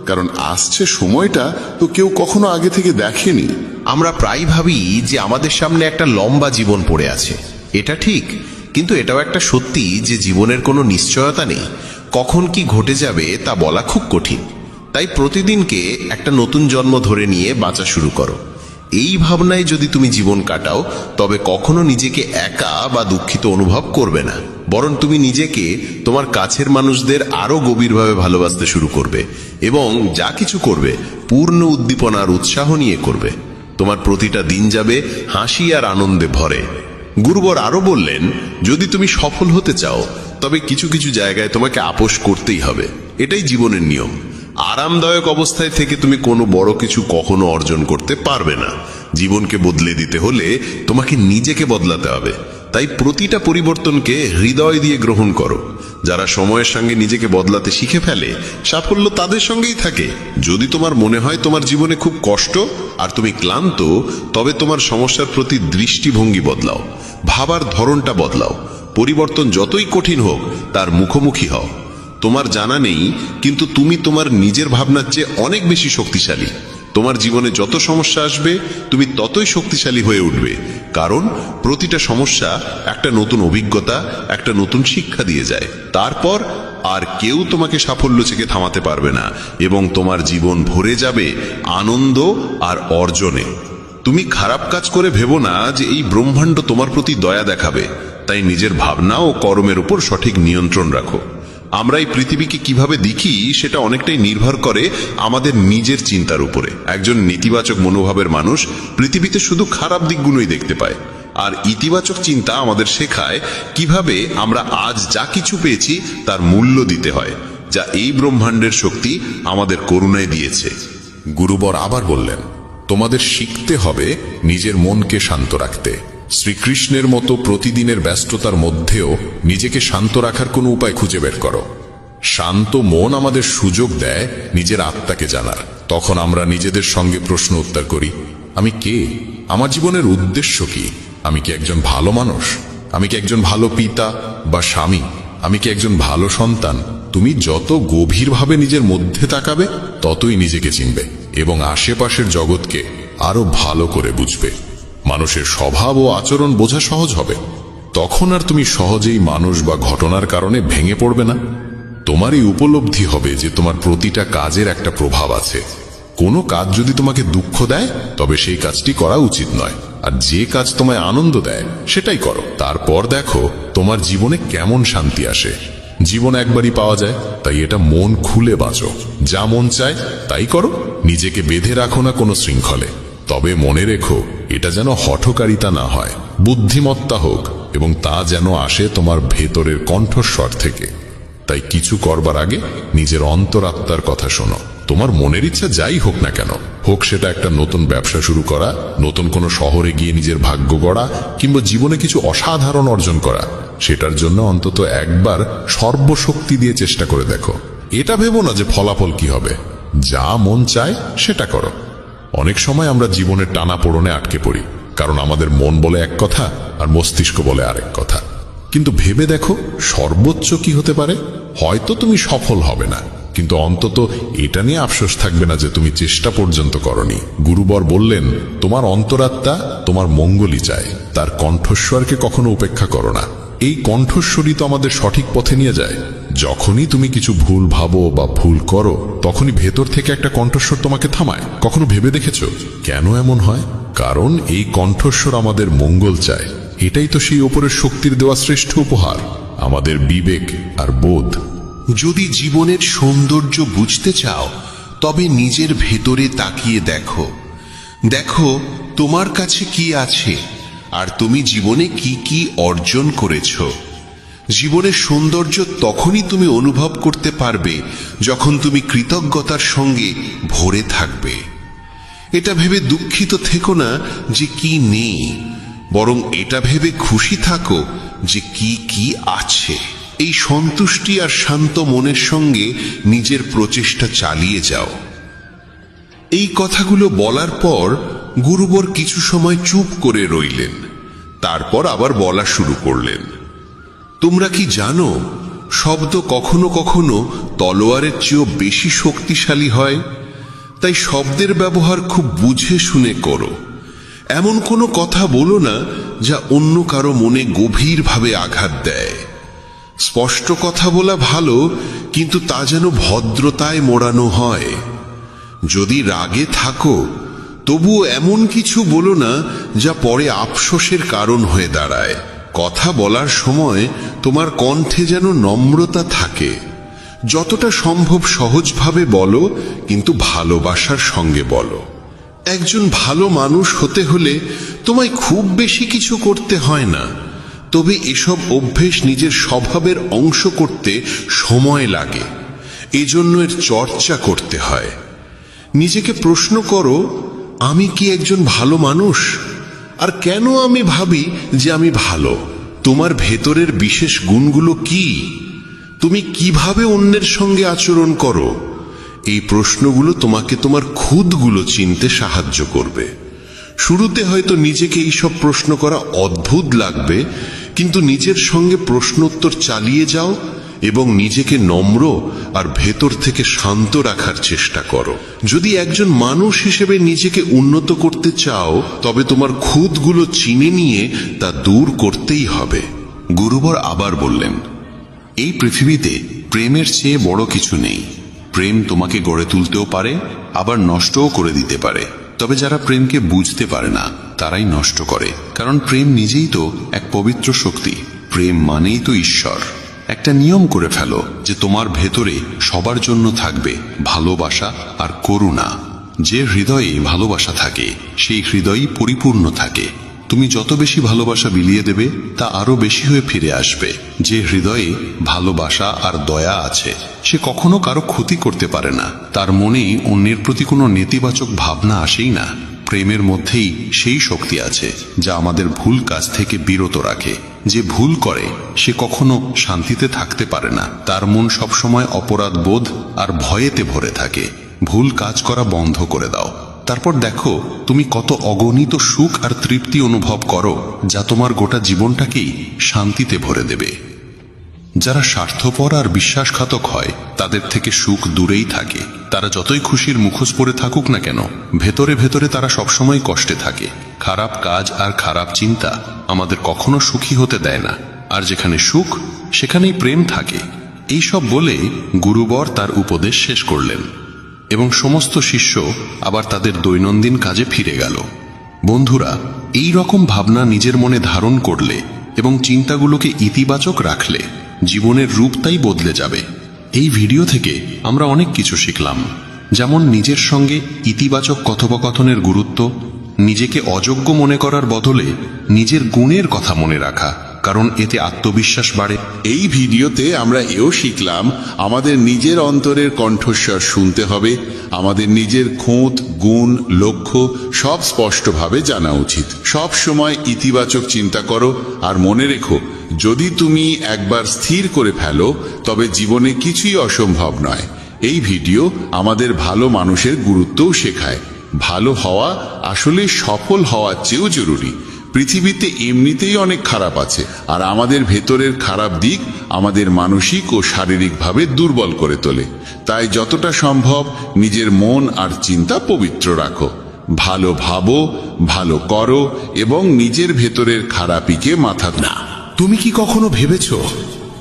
কারণ আসছে সময়টা তো কেউ কখনো আগে থেকে দেখেনি। আমরা প্রায় ভাবি যে আমাদের সামনে একটা লম্বা জীবন পড়ে আছে। এটা ঠিক, কিন্তু এটাও একটা সত্যি যে জীবনের কোনো নিশ্চয়তা নেই। কখন কি ঘটে যাবে তা বলা খুব কঠিন। তাই প্রতিদিনকে একটা নতুন জন্ম ধরে নিয়ে বাঁচা শুরু করো। এই ভাবনায় যদি তুমি জীবন কাটাও তবে কখনো নিজেকে একা বা দুঃখিত অনুভব করবে না, বরং তুমি নিজেকে তোমার কাছের মানুষদের আরো গভীরভাবে ভালোবাসতে শুরু করবে এবং যা কিছু করবে পূর্ণ উদ্দীপনা আর উৎসাহ নিয়ে করবে। তোমার প্রতিটা দিন যাবে হাসি আর আনন্দে ভরে। গুরুবর আরো বললেন, যদি তুমি সফল হতে চাও তবে কিছু কিছু জায়গায় তোমাকে আপোষ করতেই হবে। এটাই জীবনের নিয়ম। আরামদায়ক অবস্থায় থেকে তুমি কোনো বড় কিছু কখনো অর্জন করতে পারবে না। জীবনকে বদলে দিতে হলে তোমাকে নিজেকে বদলাতে হবে। তাই প্রতিটা পরিবর্তনকে হৃদয় দিয়ে গ্রহণ করো। যারা সময়ের সঙ্গে নিজেকে বদলাতে শিখে ফেলে সাফল্য তাদের সঙ্গেই থাকে। যদি তোমার মনে হয় তোমার জীবনে খুব কষ্ট আর তুমি ক্লান্ত, তবে তোমার সমস্যার প্রতি দৃষ্টিভঙ্গি বদলাও, ভাবার ধরনটা বদলাও। পরিবর্তন যতই কঠিন হোক তার মুখোমুখি হও। তোমার জানা নেই, কিন্তু তুমি তোমার নিজের ভাবনার চেয়ে অনেক বেশি শক্তিশালী। তোমার জীবনে যত সমস্যা আসবে তুমি ততই শক্তিশালী হয়ে উঠবে, কারণ প্রতিটা সমস্যা একটা নতুন অভিজ্ঞতা, একটা নতুন শিক্ষা দিয়ে যায়। তারপর আর কেউ তোমাকে সাফল্য থেকে থামাতে পারবে না এবং তোমার জীবন ভরে যাবে আনন্দ আর অর্জনে। তুমি খারাপ কাজ করে ভেবো না যে এই ব্রহ্মাণ্ড তোমার প্রতি দয়া দেখাবে। তাই নিজের ভাবনা ও কর্মের উপর সঠিক নিয়ন্ত্রণ রাখো। আমরা এই পৃথিবীকে কিভাবে দেখি সেটা অনেকটাই নির্ভর করে আমাদের নিজের চিন্তার উপরে। একজন নেতিবাচক মনোভাবের মানুষ পৃথিবীতে শুধু খারাপ দিকগুলোই দেখতে পায়, আর ইতিবাচক চিন্তা আমাদের শেখায় কিভাবে আমরা আজ যা কিছু পেয়েছি তার মূল্য দিতে হয়, যা এই ব্রহ্মাণ্ডের শক্তি আমাদের করুণায় দিয়েছে। গুরুবর আবার বললেন, তোমাদের শিখতে হবে নিজের মনকে শান্ত রাখতে। শ্রীকৃষ্ণের মতো প্রতিদিনের ব্যস্ততার মধ্যেও নিজেকে শান্ত রাখার কোনো উপায় খুঁজে বের করো। শান্ত মন আমাদের সুযোগ দেয় নিজের আত্মাকে জানার। তখন আমরা নিজেদের সঙ্গে প্রশ্ন উত্তর করি, আমি কে? আমার জীবনের উদ্দেশ্য কি? আমি কি একজন ভালো মানুষ? আমি কি একজন ভালো পিতা বা স্বামী? আমি কি একজন ভালো সন্তান? তুমি যত গভীরভাবে নিজের মধ্যে তাকাবে ততই নিজেকে চিনবে এবং আশেপাশের জগৎকে আরো ভালো করে বুঝবে। মানুষের স্বভাব ও আচরণ বোঝা সহজ হবে। তখন আর তুমি সহজেই মানুষ বা ঘটনার কারণে ভেঙে পড়বে না। তোমার এই উপলব্ধি হবে যে তোমার প্রতিটা কাজের একটা প্রভাব আছে। কোনো কাজ যদি তোমাকে দুঃখ দেয় তবে সেই কাজটি করা উচিত নয়, আর যে কাজ তোমায় আনন্দ দেয় সেটাই করো। তারপর দেখো তোমার জীবনে কেমন শান্তি আসে। জীবন একবারই পাওয়া যায়, তাই এটা মন খুলে বাঁচো। যা মন চায় তাই করো, নিজেকে বেঁধে রাখো না কোনো শৃঙ্খলে। তবে মনে রেখো, এটা যেন হঠকারিতা না হয়, বুদ্ধিমত্তা হোক, এবং তা যেন আসে তোমার ভেতরের কণ্ঠস্বর থেকে। তাই কিছু করবার আগে নিজের অন্তরাত্মার কথা শোনো। তোমার মনের ইচ্ছা যাই হোক না কেন, হোক সেটা একটা নতুন ব্যবসা শুরু করা, নতুন কোনো শহরে গিয়ে নিজের ভাগ্য গড়া, কিংবা জীবনে কিছু অসাধারণ অর্জন করা, সেটার জন্য অন্তত একবার সর্বশক্তি দিয়ে চেষ্টা করে দেখো। এটা ভেবো না যে ফলাফল কি হবে। যা মন চায় সেটা করো। অনেক সময় আমরা জীবনের টানাপোড়েনে আটকে পড়ি, কারণ আমাদের মন বলে এক কথা আর মস্তিষ্ক বলে আরেক কথা। কিন্তু ভেবে দেখো সর্বোচ্চ কি হতে পারে। হয়তো তুমি সফল হবে না, কিন্তু অন্তত এটা নিয়ে আফসোস থাকবে না যে তুমি চেষ্টা পর্যন্ত করনি। গুরুবর বললেন, তোমার অন্তরাত্মা তোমার মঙ্গলই চায়, তার কণ্ঠস্বরকে কখনো উপেক্ষা করো না। এই কণ্ঠস্বরই তো আমাদের সঠিক পথে নিয়ে যায়। যখনই তুমি কিছু ভুল ভাবো বা ভুল করো, তখনই ভেতর থেকে একটা কণ্ঠস্বর তোমাকে থামায়। কখনো ভেবে দেখেছো কেন এমন হয়? কারণ এই কণ্ঠস্বর আমাদের মঙ্গল চায়। এটাই তো সেই ওপরের শক্তির দেওয়া শ্রেষ্ঠ উপহার, আমাদের বিবেক আর বোধ। যদি জীবনের সৌন্দর্য বুঝতে চাও তবে নিজের ভেতরে তাকিয়ে দেখো। দেখো তোমার কাছে কি আছে আর তুমি জীবনে কি কি অর্জন করেছ। জীবনের সৌন্দর্য তখনই তুমি অনুভব করতে পারবে যখন তুমি কৃতজ্ঞতার সঙ্গে ভরে থাকবে। এটা ভেবে দুঃখিত থেকো না যে কি নেই, বরং এটা ভেবে খুশি থাকো যে কি কি আছে। এই সন্তুষ্টি আর শান্ত মনের সঙ্গে নিজের প্রচেষ্টা চালিয়ে যাও। এই কথাগুলো বলার পর গুরুবর কিছু সময় চুপ করে রইলেন। তারপর আবার বলা শুরু করলেন, তোমরা কি জানো শব্দ কখনো কখনো তলোয়ারের চেয়েও বেশি শক্তিশালী হয়? তাই শব্দের ব্যবহার খুব বুঝে শুনে করো। এমন কোনো কথা বলো না যা অন্য কারো মনে গভীরভাবে আঘাত দেয়। স্পষ্ট কথা বলা ভালো, কিন্তু তা যেন ভদ্রতায় মোড়ানো হয়। যদি রাগে থাকো তবুও এমন কিছু বলো না যা পরে আফসোসের কারণ হয়ে দাঁড়ায়। কথা বলার সময় তোমার কণ্ঠে যেন নম্রতা থাকে। যতটা সম্ভব সহজভাবে বলো, কিন্তু ভালোবাসার সঙ্গে বলো। একজন ভালো মানুষ হতে হলে তোমায় খুব বেশি কিছু করতে হয় না, তবে এসব অভ্যেস নিজের স্বভাবের অংশ করতে সময় লাগে। এজন্য এর চর্চা করতে হয়। নিজেকে প্রশ্ন করো, আমি কি একজন ভালো মানুষ? আর কেন আমি ভাবি যে আমি ভালো? তোমার ভেতরের বিশেষ গুণগুলো কি? তুমি কিভাবে অন্যের সঙ্গে আচরণ করো? এই প্রশ্নগুলো তোমাকে তোমার খুদগুলো চিনতে সাহায্য করবে। শুরুতে হয়তো নিজেকে এইসব প্রশ্ন করা অদ্ভুত লাগবে, কিন্তু নিজের সঙ্গে প্রশ্নোত্তর চালিয়ে যাও এবং নিজেকে নম্র আর ভেতর থেকে শান্ত রাখার চেষ্টা করো। যদি একজন মানুষ হিসেবে নিজেকে উন্নত করতে চাও, তবে তোমার খুঁতগুলো চিনে নিয়ে তা দূর করতেই হবে। গুরুবর আবার বললেন, এই পৃথিবীতে প্রেমের চেয়ে বড় কিছু নেই। প্রেম তোমাকে গড়ে তুলতেও পারে, আবার নষ্টও করে দিতে পারে। তবে যারা প্রেমকে বুঝতে পারে না, তারাই নষ্ট করে। কারণ প্রেম নিজেই তো এক পবিত্র শক্তি। প্রেম মানেই তো ঈশ্বর। একটা নিয়ম করে ফেলো যে তোমার ভেতরে সবার জন্য থাকবে ভালোবাসা আর করুণা। যে হৃদয়ে ভালোবাসা থাকে, সেই হৃদয়ই পরিপূর্ণ থাকে। তুমি যত বেশি ভালোবাসা বিলিয়ে দেবে, তা আরো বেশি হয়ে ফিরে আসবে। যে হৃদয়ে ভালোবাসা আর দয়া আছে, সে কখনো কারো ক্ষতি করতে পারে না। তার মনে অন্যের প্রতি কোনো নেতিবাচক ভাবনা আসেই না। প্রেমের মধ্যেই সেই শক্তি আছে যা আমাদের ভুল কাজ থেকে বিরত রাখে। যে ভুল করে সে কখনো শান্তিতে থাকতে পারে না। তার মন সবসময় অপরাধ বোধ আর ভয়েতে ভরে থাকে। ভুল কাজ করা বন্ধ করে দাও, তারপর দেখো তুমি কত অগণিত সুখ আর তৃপ্তি অনুভব করো, যা তোমার গোটা জীবনটাকেই শান্তিতে ভরে দেবে। যারা স্বার্থপর আর বিশ্বাসঘাতক হয়, তাদের থেকে সুখ দূরেই থাকে। তারা যতই খুশির মুখোশ পরে থাকুক না কেন, ভেতরে ভেতরে তারা সবসময় কষ্টে থাকে। খারাপ কাজ আর খারাপ চিন্তা আমাদের কখনো সুখী হতে দেয় না। আর যেখানে সুখ, সেখানেই প্রেম থাকে। এইসব বলে গুরুবর তার উপদেশ শেষ করলেন এবং সমস্ত শিষ্য আবার তাদের দৈনন্দিন কাজে ফিরে গেল। বন্ধুরা, এই রকম ভাবনা নিজের মনে ধারণ করলে এবং চিন্তাগুলোকে ইতিবাচক রাখলে জীবনের রূপটাই বদলে যাবে। এই ভিডিও থেকে আমরা অনেক কিছু শিখলাম, যেমন নিজের সঙ্গে ইতিবাচক কথোপকথনের গুরুত্ব, নিজেকে অযোগ্য মনে করার বদলে নিজের গুণের কথা মনে রাখা, কারণ এতে আত্মবিশ্বাস বাড়ে। এই ভিডিওতে আমরা এও শিখলাম, আমাদের নিজের অন্তরের কণ্ঠস্বর শুনতে হবে। আমাদের নিজের খুঁত, গুণ, লক্ষ্য সব স্পষ্টভাবে জানা উচিত। সব সময় ইতিবাচক চিন্তা করো আর মনে রেখো, যদি তুমি একবার স্থির করে ফেলো, তবে জীবনে কিছুই অসম্ভব নয়। এই ভিডিও আমাদের ভালো মানুষের গুরুত্বও শেখায়। ভালো হওয়া আসলে সফল হওয়ার চেয়েও জরুরি। পৃথিবীতে এমনিতেই অনেক খারাপ আছে, আর আমাদের ভেতরের খারাপ দিক আমাদের মানসিক ও শারীরিকভাবে দুর্বল করে তোলে। তাই যতটা সম্ভব নিজের মন আর চিন্তা পবিত্র রাখো। ভালো ভাবো, ভালো করো এবং নিজের ভেতরের খারাপিকে মাথা না। তুমি কি কখনো ভেবেছ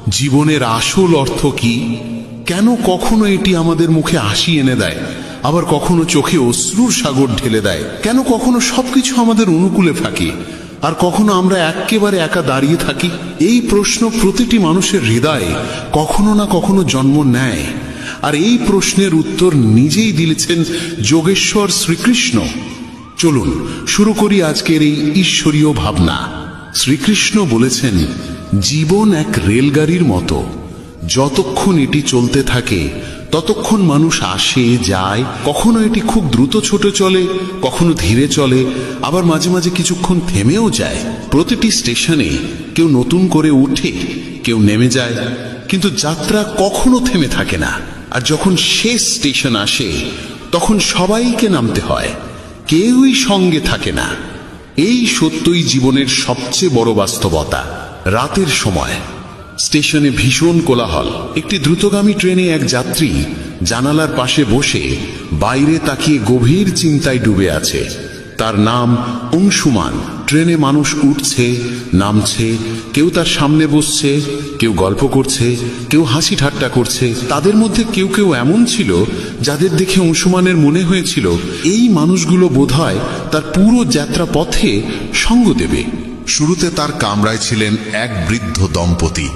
জীবনের আসল অর্থ কি? কেন কখনো এটি আমাদের মুখে হাসি এনে দেয়, আবার কখনো চোখে অশ্রুর সাগর ঢেলে দেয়? কেন কখনো সবকিছু আমাদের অনুকূলে থাকে আর কখনো আমরা একেবারে একা দাঁড়িয়ে থাকি? এই প্রশ্ন প্রতিটি মানুষের হৃদয়ে কখনো না কখনো জন্ম নেয়, আর এই প্রশ্নের উত্তর নিজেই দিয়েছেন যোগেশ্বর শ্রীকৃষ্ণ। চলুন শুরু করি আজকের এই ঈশ্বরীয় ভাবনা। শ্রীকৃষ্ণ বলেছেন, জীবন এক রেলগাড়ির মতো। যতক্ষণ এটি চলতে থাকে ততক্ষণ মানুষ আসে যায়। কখনো এটি খুব দ্রুত ছোটে চলে, কখনো ধীরে চলে, আবার মাঝে মাঝে কিছুক্ষণ থেমেও যায়। প্রতিটি স্টেশনে কেউ নতুন করে উঠে, কেউ নেমে যায়, কিন্তু যাত্রা কখনো থেমে থাকে না। আর যখন শেষ স্টেশন আসে, তখন সবাইকে নামতে হয়, কেউই সঙ্গে থাকে না। এই সত্যই জীবনের সবচেয়ে বড় বাস্তবতা। রাতের সময় স্টেশনে ভীষণ কোলাহল। একটি দ্রুতগামী ট্রেনে এক যাত্রী জানালার পাশে বসে বাইরে তাকিয়ে গভীর চিন্তায় ডুবে আছে। তার নাম অংশুমান। ট্রেনে মানুষ উঠছে, নামছে, কেউ তার সামনে বসছে, কেউ গল্প করছে, কেউ হাসি ঠাট্টা করছে। তাদের মধ্যে কেউ কেউ এমন ছিল যাদের দেখে অংশুমানের মনে হয়েছিল এই মানুষগুলো বোধহয় তার পুরো যাত্রা পথে সঙ্গ দেবে। শুরুতে তার কামরায় ছিলেন এক বৃদ্ধ দম্পতি।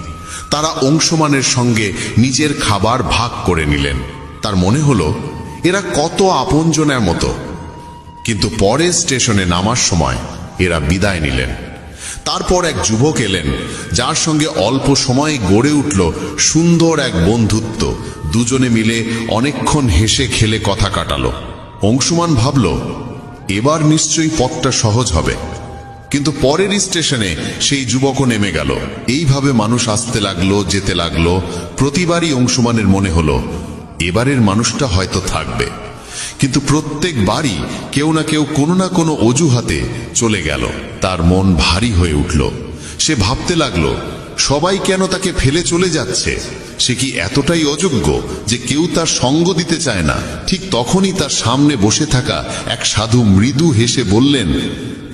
তারা অংশুমানের সঙ্গে নিজের খাবার ভাগ করে নিলেন। তার মনে হলো এরা কত আপনজনের মতো। কিন্তু পরে স্টেশনে নামার সময় এরা বিদায় নিলেন। তারপর এক যুবক এলেন, যার সঙ্গে অল্প সময়ে গড়ে উঠল সুন্দর এক বন্ধুত্ব। দুজনে মিলে অনেকক্ষণ হেসে খেলে কথা কাটালো। অংশুমান ভাবল এবার নিশ্চয়ই পথটা সহজ হবে। কিন্তু পরের স্টেশনে সেই যুবকও নেমে গেল। এইভাবে মানুষ আসতে লাগলো, যেতে লাগলো। প্রতিবারই অংশুমানের মনে হলো এবারের মানুষটা হয়তো থাকবে। কিন্তু প্রত্যেকবারই কেউ না কেউ কোনো না কোনো অজুহাতে চলে গেল। তার মন ভারী হয়ে উঠল। সে ভাবতে লাগলো সবাই কেন তাকে ফেলে চলে যাচ্ছে? সে কি এতটাই অযোগ্য যে কেউ তার সঙ্গ দিতে চায় না? ঠিক তখনই তার সামনে বসে থাকা এক সাধু মৃদু হেসে বললেন,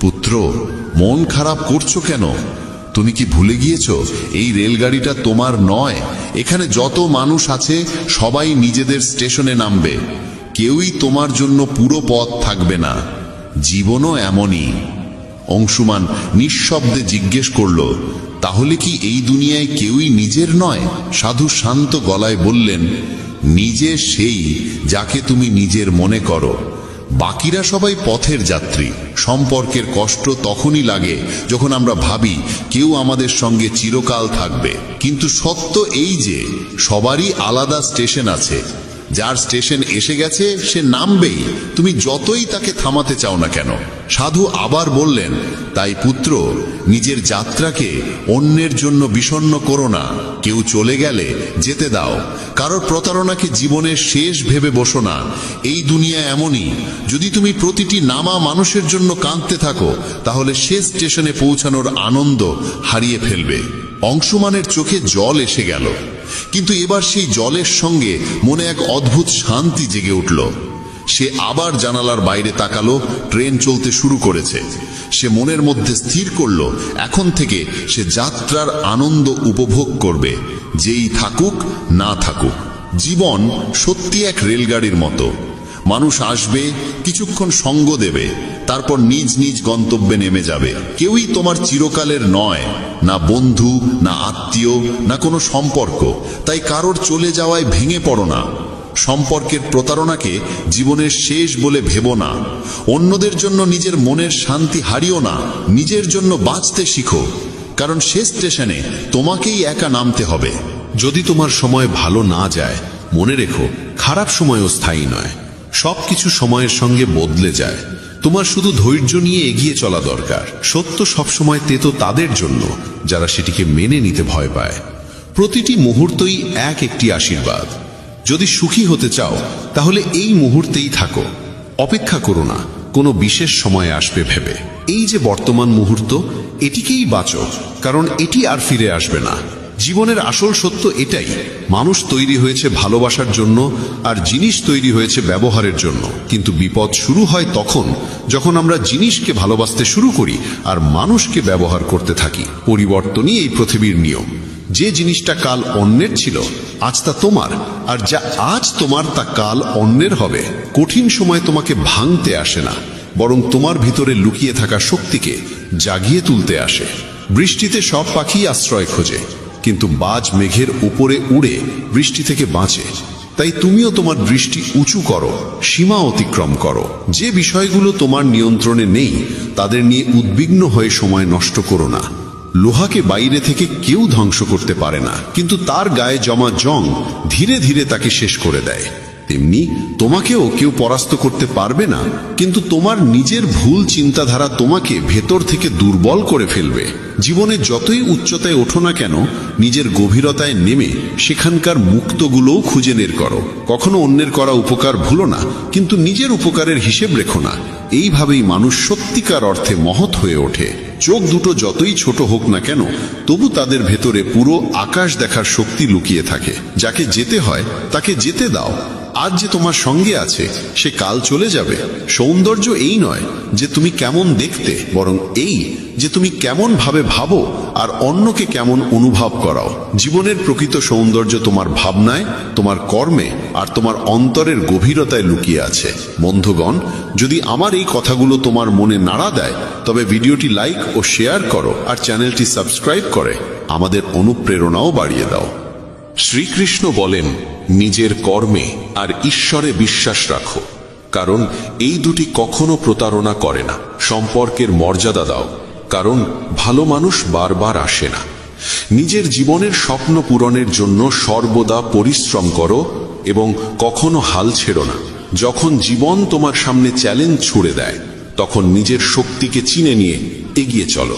পুত্র, মন খারাপ করছো কেন? তুমি কি ভুলে গিয়েছো এই রেলগাড়িটা তোমার নয়? এখানে যত মানুষ আছে সবাই নিজেদের স্টেশনে নামবে। কেউই তোমার জন্য পুরো পথ থাকবে না। জীবনও এমনই। অংশুমান নিঃশব্দে জিজ্ঞেস করল, তাহলে কি এই দুনিয়ায় কেউই নিজের নয়? সাধু শান্ত গলায় বললেন, নিজে সেই যাকে তুমি নিজের মনে করো। বাকিরা সবাই পথের যাত্রী। সম্পর্কের কষ্ট তখনই লাগে যখন আমরা ভাবি কেউ আমাদের সঙ্গে চিরকাল থাকবে। কিন্তু সত্য এই যে সবারই আলাদা স্টেশন আছে। যার স্টেশন এসে গেছে সে নামবেই, তুমি যতই তাকে থামাতে চাও না কেন। সাধু আবার বললেন, তাই পুত্র, নিজের যাত্রাকে অন্যের জন্য বিষণ্ণ করো না। কেউ চলে গেলে যেতে দাও। কারোর প্রতারণাকে জীবনের শেষ ভেবে বসো না। এই দুনিয়া এমনই, যদি তুমি প্রতিটি নামা মানুষের জন্য কাঁদতে থাকো তাহলে শেষ স্টেশনে পৌঁছানোর আনন্দ হারিয়ে ফেলবে। অংশুমানের চোখে জল এসে গেল, কিন্তু এবার সেই জলের সঙ্গে মনে এক অদ্ভুত শান্তি জেগে উঠল। সে আবার জানালার বাইরে তাকালো। ট্রেন চলতে শুরু করেছে। সে মনের মধ্যে স্থির করল এখন থেকে সে যাত্রার আনন্দ উপভোগ করবে, যেই থাকুক না থাকুক। জীবন সত্যি এক রেলগাড়ির মতো। মানুষ আসবে, কিছুক্ষণ সঙ্গ দেবে, তারপর নিজ নিজ গন্তব্যে নেমে যাবে। কেউই তোমার চিরকালের নয়, না বন্ধু, না আত্মীয়, না কোনো সম্পর্ক। তাই কারোর চলে যাওয়ায় ভেঙে পড়ো না। সম্পর্কের প্রতারণাকে জীবনের শেষ বলে ভেবো না। অন্যদের জন্য নিজের মনের শান্তি হারিও না। নিজের জন্য বাঁচতে শিখো, কারণ শেষ স্টেশনে তোমাকেই একা নামতে হবে। যদি তোমার সময় ভালো না যায়, মনে রেখো খারাপ সময়ও স্থায়ী নয়। সবকিছু সময়ের সঙ্গে বদলে যায়। তোমার শুধু ধৈর্য নিয়ে এগিয়ে চলা দরকার। সত্য সবসময় তেতো তাদের জন্য যারা সেটিকে মেনে নিতে ভয় পায়। প্রতিটি মুহূর্তই এক একটি আশীর্বাদ। যদি সুখী হতে চাও তাহলে এই মুহূর্তেই থাকো। অপেক্ষা করো না কোনো বিশেষ সময় আসবে ভেবে। এই যে বর্তমান মুহূর্ত, এটিকেই বাঁচো, কারণ এটি আর ফিরে আসবে না। জীবনের আসল সত্য এটাই, মানুষ তৈরি হয়েছে ভালোবাসার জন্য আর জিনিস তৈরি হয়েছে ব্যবহারের জন্য। কিন্তু বিপদ শুরু হয় তখন যখন আমরা জিনিসকে ভালোবাসতে শুরু করি আর মানুষকে ব্যবহার করতে থাকি। পরিবর্তনই এই পৃথিবীর নিয়ম। যে জিনিসটা কাল অন্যের ছিল আজ তা তোমার, আর যা আজ তোমার তা কাল অন্যের হবে। কঠিন সময় তোমাকে ভাঙতে আসে না, বরং তোমার ভিতরে লুকিয়ে থাকা শক্তিকে জাগিয়ে তুলতে আসে। বৃষ্টিতে সব পাখি আশ্রয় খোঁজে, কিন্তু বাজ মেঘের উপরে উড়ে বৃষ্টি থেকে বাঁচে। তাই তুমিও তোমার দৃষ্টি উঁচু করো, সীমা অতিক্রম করো। যে বিষয়গুলো তোমার নিয়ন্ত্রণে নেই তাদের নিয়ে উদ্বিগ্ন হয়ে সময় নষ্ট করো না। লোহাকে বাইরে থেকে কেউ ধ্বংস করতে পারে না, কিন্তু তার গায়ে জমা জং ধীরে ধীরে তাকে শেষ করে দেয়। তেমনি তোমাকেও কেউ পরাস্ত করতে পারবে না, কিন্তু তোমার নিজের ভুল চিন্তাধারা তোমাকে ভেতর থেকে দুর্বল করে ফেলবে। জীবনে যতই উচ্চতায় ওঠো না কেন, নিজের গভীরতায় নেমে সেখানকার মুক্তগুলোও খুঁজে বের করো। কখনো অন্যের করা উপকার ভুলো না, কিন্তু নিজের উপকারের হিসেব রেখো না। এইভাবেই মানুষ সত্যিকার অর্থে মহৎ হয়ে ওঠে। চোখ দুটো যতই ছোট হোক না কেন, তবু তাদের ভেতরে পুরো আকাশ দেখার শক্তি লুকিয়ে থাকে। যাকে যেতে হয় তাকে যেতে দাও, আজ যে তোমার সঙ্গে আছে সে কাল চলে যাবে। সৌন্দর্য এই নয় যে তুমি কেমন দেখতে, বরং এই যে তুমি কেমন ভাবে ভাবো আর অন্যকে কেমন অনুভব করাও। জীবনের প্রকৃত সৌন্দর্য তোমার ভাবনায়, তোমার কর্মে আর তোমার অন্তরের গভীরতায় লুকিয়ে আছে। বন্ধুগণ, যদি আমার এই কথাগুলো তোমার মনে নাড়া দেয় তবে ভিডিওটি লাইক ও শেয়ার করো আর চ্যানেলটি সাবস্ক্রাইব করে আমাদের অনুপ্রেরণাও বাড়িয়ে দাও। শ্রীকৃষ্ণ বলেন, নিজের কর্মে আর ঈশ্বরে বিশ্বাস রাখো, কারণ এই দুটি কখনো প্রতারণা করে না। সম্পর্কের মর্যাদা দাও, কারণ ভালো মানুষ বারবার আসে না। নিজের জীবনের স্বপ্ন পূরণের জন্য সর্বদা পরিশ্রম করো এবং কখনো হাল ছেড়ো না। যখন জীবন তোমার সামনে চ্যালেঞ্জ ছুড়ে দেয়, তখন নিজের শক্তিকে চিনে নিয়ে এগিয়ে চলো।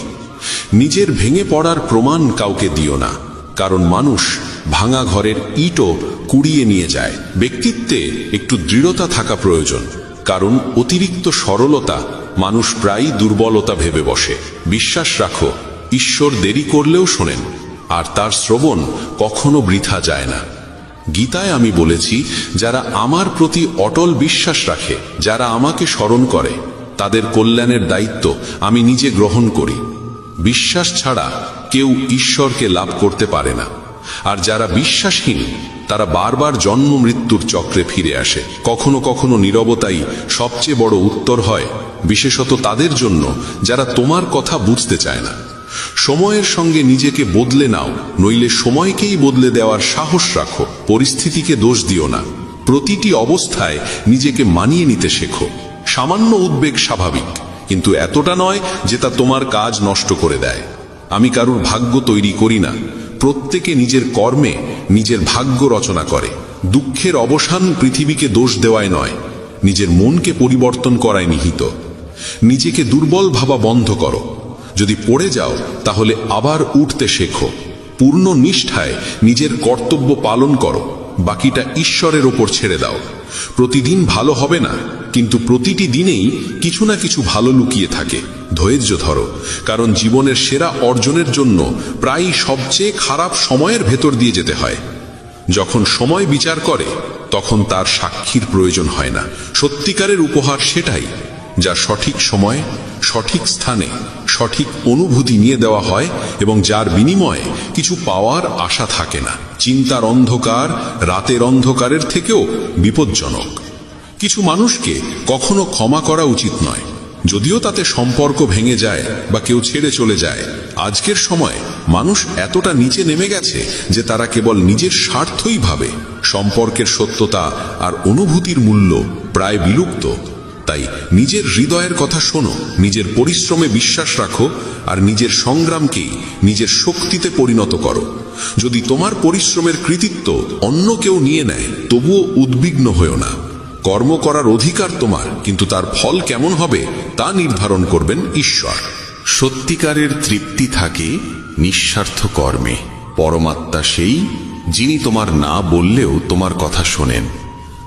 নিজের ভেঙে পড়ার প্রমাণ কাউকে দিও না, কারণ মানুষ ভাঙা ঘরের ইটও কুড়িয়ে নিয়ে যায়। ব্যক্তিত্বে একটু দৃঢ়তা থাকা প্রয়োজন, কারণ অতিরিক্ত সরলতা মানুষ প্রায়ই দুর্বলতা ভেবে বসে। বিশ্বাস রাখো, ঈশ্বর দেরি করলেও শোনেন, আর তার শ্রবণ কখনো বৃথা যায় না। গীতায় আমি বলেছি, যারা আমার প্রতি অটল বিশ্বাস রাখে, যারা আমাকে স্মরণ করে, তাদের কল্যাণের দায়িত্ব আমি নিজে গ্রহণ করি। বিশ্বাস ছাড়া কেউ ঈশ্বরকে লাভ করতে পারে না, আর যারা বিশ্বাসহীন তারা বারবার জন্ম মৃত্যুর চক্রে ফিরে আসে। কখনো কখনো নীরবতাই সবচেয়ে বড় উত্তর হয়, বিশেষত তাদের জন্য যারা তোমার কথা বুঝতে চায় না। সময়ের সঙ্গে নিজেকে বদলে নাও, নইলে সময়কেই বদলে দেওয়ার সাহস রাখো। পরিস্থিতিকে দোষ দিও না, প্রতিটি অবস্থায় নিজেকে মানিয়ে নিতে শেখো। সামান্য উদ্বেগ স্বাভাবিক, কিন্তু এতটা নয় যে তা তোমার কাজ নষ্ট করে দেয়। আমি কারুর ভাগ্য তৈরি করি না, প্রত্যেকে নিজের কর্মে নিজের ভাগ্য রচনা করে। দুঃখের অবসান পৃথিবীকে দোষ দেওয়ায় নয়, নিজের মনকে পরিবর্তন করায় নিহিত। নিজেকে দুর্বল ভাবা বন্ধ করো। যদি পড়ে যাও তাহলে আবার উঠতে শেখো। পূর্ণ নিষ্ঠায় নিজের কর্তব্য পালন করো, বাকিটা ঈশ্বরের ওপর ছেড়ে দাও। প্রতিদিন ভালো হবে না, কিন্তু প্রতিটি দিনেই কিছু না কিছু ভালো লুকিয়ে থাকে। ধৈর্য ধরো, কারণ জীবনের সেরা অর্জনের জন্য প্রায়ই সবচেয়ে খারাপ সময়ের ভেতর দিয়ে যেতে হয়। যখন সময় বিচার করে, তখন তার সাক্ষীর প্রয়োজন হয় না। সত্যিকারের উপহার সেটাই যা সঠিক সময়ে, সঠিক স্থানে, সঠিক অনুভূতি নিয়ে দেওয়া হয় এবং যার বিনিময়ে কিছু পাওয়ার আশা থাকে না। চিন্তার অন্ধকার রাতের অন্ধকারের থেকেও বিপজ্জনক। কিছু মানুষকে কখনো ক্ষমা করা উচিত নয়, যদিও তাতে সম্পর্ক ভেঙে যায় বা কেউ ছেড়ে চলে যায়। আজকের সময় মানুষ এতটা নিচে নেমে গেছে যে তারা কেবল নিজের স্বার্থই ভাবে। সম্পর্কের সত্যতা আর অনুভূতির মূল্য প্রায় বিলুপ্ত। তাই নিজের হৃদয়ের কথা শোনো, নিজের পরিশ্রমে বিশ্বাস রাখো, আর নিজের সংগ্রামকেই নিজের শক্তিতে পরিণত করো। যদি তোমার পরিশ্রমের কৃতিত্ব অন্য কেউ নিয়ে নেয়, তবুও উদ্বিগ্ন হয়ো না। কর্ম করার অধিকার তোমার, কিন্তু তার ফল কেমন হবে তা নির্ধারণ করবেন ঈশ্বর। সত্যিকারের তৃপ্তি থাকে নিঃস্বার্থ কর্মে। পরমাত্মা সেই যিনি তোমার না বললেও তোমার কথা শোনেন,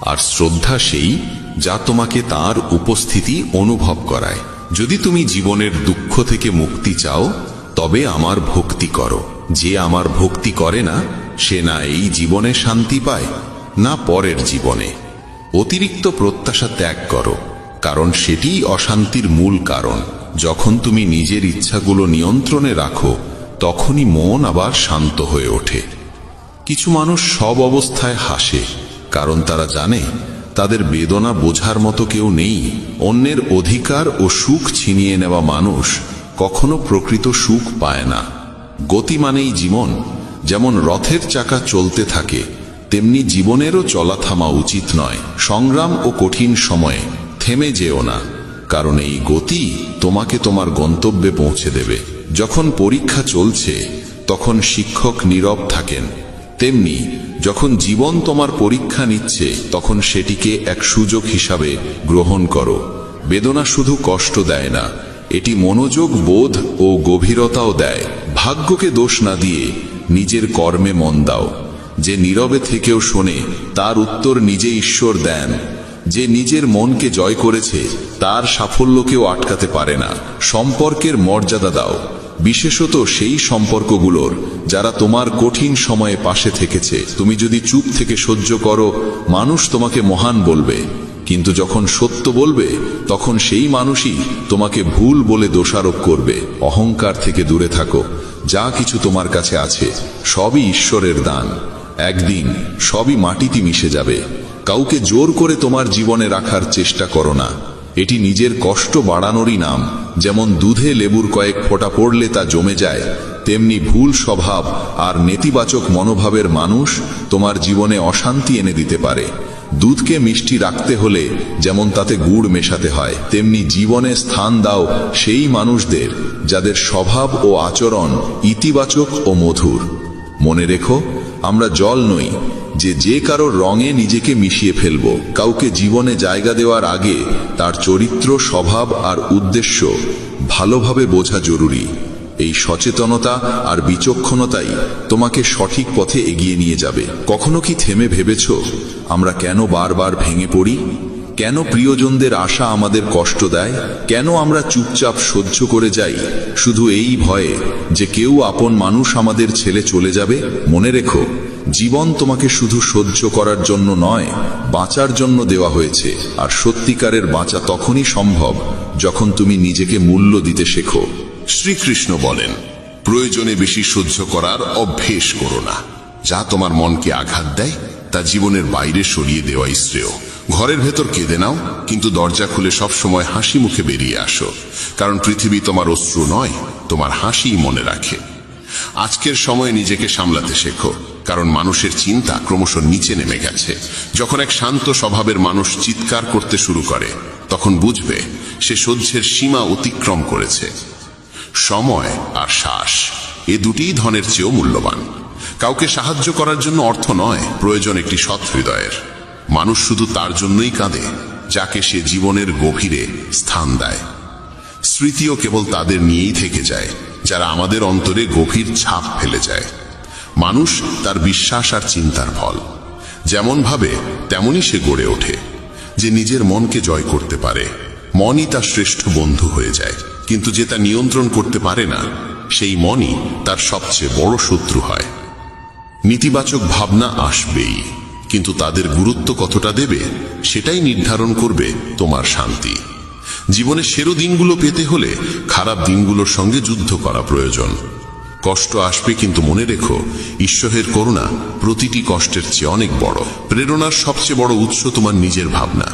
আর শ্রদ্ধা সেই যা তোমাকে তার উপস্থিতি অনুভব করায়। যদি তুমি জীবনের দুঃখ থেকে মুক্তি চাও, তবে আমার ভক্তি করো। যে আমার ভক্তি করে না, সে না এই জীবনে শান্তি পায়, না পরের জীবনে। অতিরিক্ত প্রত্যাশা ত্যাগ করো, কারণ সেটিই অশান্তির মূল কারণ। যখন তুমি নিজের ইচ্ছাগুলো নিয়ন্ত্রণে রাখো, তখনই মন আবার শান্ত হয়ে ওঠে। কিছু মানুষ সব অবস্থায় হাসে, কারণ তারা জানে তাদের বেদনা বোঝার মতো কেউ নেই। অন্যের অধিকার ও সুখ ছিনিয়ে নেওয়া মানুষ কখনো প্রকৃত সুখ পায় না। গতি মানেই জীবন। যেমন রথের চাকা চলতে থাকে, তেমনি জীবনেরও চলা থামা উচিত নয়। সংগ্রাম ও কঠিন সময়ে থেমে যেও না, কারণ এই গতি তোমাকে তোমার গন্তব্যে পৌঁছে দেবে। যখন পরীক্ষা চলছে, তখন শিক্ষক নীরব থাকেন, তেমনি যখন জীবন তোমার পরীক্ষা নিচ্ছে, তখন সেটিকে এক সুযোগ হিসাবে গ্রহণ করো। বেদনা শুধু কষ্ট দেয় না, এটি মনোযোগ, বোধ ও গভীরতাও দেয়। ভাগ্যকে দোষ না দিয়ে নিজের কর্মে মন দাও। যে নীরবে থেকেও শোনে, তার উত্তর নিজে ঈশ্বর দেন। যে নিজের মনকে জয় করেছে, তার সাফল্যকেও আটকাতে পারে না। সম্পর্কের মর্যাদা দাও, বিশেষত সেই সম্পর্কগুলোর যারা তোমার কঠিন সময়ে পাশে থেকেছে। তুমি যদি চুপ থেকে সহ্য করো, মানুষ তোমাকে মহান বলবে, কিন্তু যখন সত্য বলবে তখন সেই মানুষই তোমাকে ভুল বলে দোষারোপ করবে। অহংকার থেকে দূরে থাকো। যা কিছু তোমার কাছে আছে সবই ঈশ্বরের দান। একদিন সবই মাটিতে মিশে যাবে। কাউকে জোর করে তোমার জীবনে রাখার চেষ্টা করো না। এটি নিজের কষ্ট বাড়ানোরই নাম। যেমন দুধে লেবুর কয়েক ফোঁটা পড়লে তা জমে যায়, তেমনি ভুল স্বভাব আর নেতিবাচক মনোভাবের মানুষ তোমার জীবনে অশান্তি এনে দিতে পারে। দুধকে মিষ্টি রাখতে হলে যেমন তাতে গুড় মেশাতে হয়, তেমনি জীবনে স্থান দাও সেই মানুষদের যাদের স্বভাব ও আচরণ ইতিবাচক ও মধুর। মনে রেখো, আমরা জল নই যে কারোর রঙে নিজেকে মিশিয়ে ফেলব। কাউকে জীবনে জায়গা দেওয়ার আগে তার চরিত্র, স্বভাব আর উদ্দেশ্য ভালোভাবে বোঝা জরুরি। এই সচেতনতা আর বিচক্ষণতাই তোমাকে সঠিক পথে এগিয়ে নিয়ে যাবে। কখনো কি থেমে ভেবেছ আমরা কেন বারবার ভেঙে পড়ি? কেন প্রিয়জনদের আশা আমাদের কষ্ট দেয়? কেন আমরা চুপচাপ সহ্য করে যাই শুধু এই ভয়ে যে কেউ আপন মানুষ আমাদের ছেড়ে চলে যাবে? মনে রেখো, জীবন তোমাকে শুধু সহ্য করার জন্য নয়, বাঁচার জন্য দেওয়া হয়েছে। আর সত্যিকারের বাঁচা তখনই সম্ভব যখন তুমি নিজেকে মূল্য দিতে শেখো। শ্রীকৃষ্ণ বলেন, প্রয়োজনে বেশি সহ্য করার অভ্যেস করো না। যা তোমার মনকে আঘাত দেয় তা জীবনের বাইরে সরিয়ে দেওয়াই শ্রেয়। ঘরের ভেতর কেঁদে নাও, কিন্তু দরজা খুলে সব সময় হাসি মুখে বেরিয়ে আসো। কারণ পৃথিবী তোমার অশ্রু নয়, তোমার হাসিই মনে রাখে। আজকের সময়ে নিজেকে সামলাতে শেখো, কারণ মানুষের চিন্তা ক্রমশ নিচে নেমে গেছে। যখন এক শান্ত স্বভাবের মানুষ চিৎকার করতে শুরু করে, তখন বুঝবে সে সহ্যের সীমা অতিক্রম করেছে। সময় আর শ্বাস, এ দুটিই ধনের চেয়েও মূল্যবান। কাউকে সাহায্য করার জন্য অর্থ নয়, প্রয়োজন একটি সৎ হৃদয়ের। মানুষ শুধু তার জন্যই কাঁদে যাকে সে জীবনের গভীরে স্থান দেয়। স্মৃতিও কেবল তাদের নিয়েই থেকে যায় যারা আমাদের অন্তরে গভীর ছাপ ফেলে যায়। মানুষ তার বিশ্বাস আর চিন্তার ফল। যেমন ভাবে তেমনই সে গড়ে ওঠে। যে নিজের মনকে জয় করতে পারে, মনই তার শ্রেষ্ঠ বন্ধু হয়ে যায়। কিন্তু যে তা নিয়ন্ত্রণ করতে পারে না, সেই মনই তার সবচেয়ে বড় শত্রু হয়। নেতিবাচক ভাবনা আসবেই, কিন্তু তাদের গুরুত্ব কতটা দেবে সেটাই নির্ধারণ করবে তোমার শান্তি। জীবনে সেরা দিনগুলো পেতে হলে খারাপ দিনগুলোর সঙ্গে যুদ্ধ করা প্রয়োজন। কষ্ট আসবে, কিন্তু মনে রেখো, ঈশ্বরের করুণা প্রতিটি কষ্টের চেয়ে অনেক বড়। প্রেরণার সবচেয়ে বড় উৎস তোমার নিজের ভাবনা।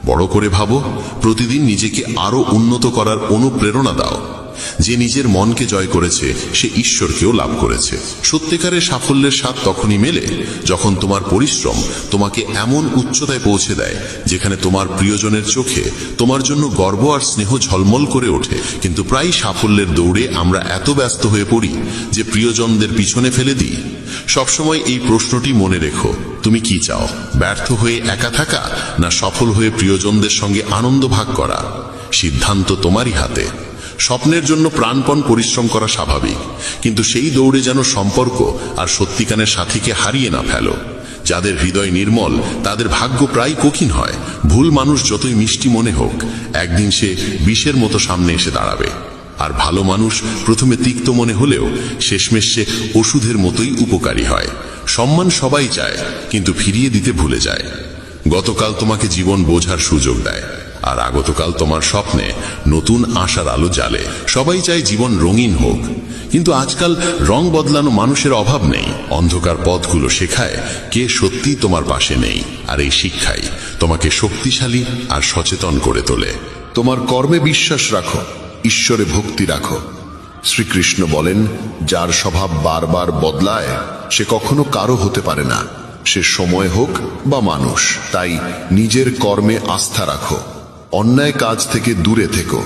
বড় করে ভাবো, প্রতিদিন নিজেকে আরো উন্নত করার অনুপ্রেরণা দাও। যে নিজের মনকে জয় করেছে সে ঈশ্বরকেও লাভ করেছে। সত্যিকারের সাফল্যের স্বাদ তখনই মেলে যখন তোমার পরিশ্রম তোমাকে এমন উচ্চতায় পৌঁছে দেয় যেখানে তোমার প্রিয়জনের চোখে তোমার জন্য গর্ব আর স্নেহ ঝলমল করে ওঠে। কিন্তু প্রায় সাফল্যের দৌড়ে আমরা এত ব্যস্ত হয়ে পড়ি যে প্রিয়জনদের পিছনে ফেলে দিই। সবসময় এই প্রশ্নটি মনে রেখো, তুমি কি চাও? ব্যর্থ হয়ে একা থাকা, না সফল হয়ে প্রিয়জনদের সঙ্গে আনন্দ ভাগ করা? সিদ্ধান্ত তোমারই হাতে। স্বপ্নের জন্য প্রাণপণ পরিশ্রম করা স্বাভাবিক, কিন্তু সেই দৌড়ে যেন সম্পর্ক আর সত্যিকারের সাথীকে হারিয়ে না ফেলো। যাদের হৃদয় নির্মল তাদের ভাগ্য প্রায় কঠিন হয়। ভুল মানুষ যতই মিষ্টি মনে হোক, একদিন সে বিষের মতো সামনে এসে দাঁড়াবে। আর ভালো মানুষ প্রথমে তিক্ত মনে হলেও শেষমেশ সে ওষুধের মতোই উপকারী হয়। সম্মান সবাই চায়, কিন্তু ফিরিয়ে দিতে ভুলে যায়। গতকাল তোমাকে জীবন বোঝার সুযোগ দেয়, আর আগতকাল তোমার স্বপ্নে নতুন আশার আলো জ্বালে। সবাই চায় জীবন রঙিন হোক, কিন্তু আজকাল রং বদলানো মানুষের অভাব নেই। অন্ধকার পথগুলো শেখায় কে সত্যি তোমার পাশে নেই, আর এই শিক্ষাই তোমাকে শক্তিশালী আর সচেতন করে তোলে। তোমার কর্মে বিশ্বাস রাখো, ঈশ্বরে ভক্তি রাখো। শ্রীকৃষ্ণ বলেন, যার স্বভাব বারবার বদলায় সে কখনো কারো হতে পারে না, সে সময় হোক বা মানুষ। তাই নিজের কর্মে আস্থা রাখো, অন্যায় কাজ থেকে দূরে থেকো।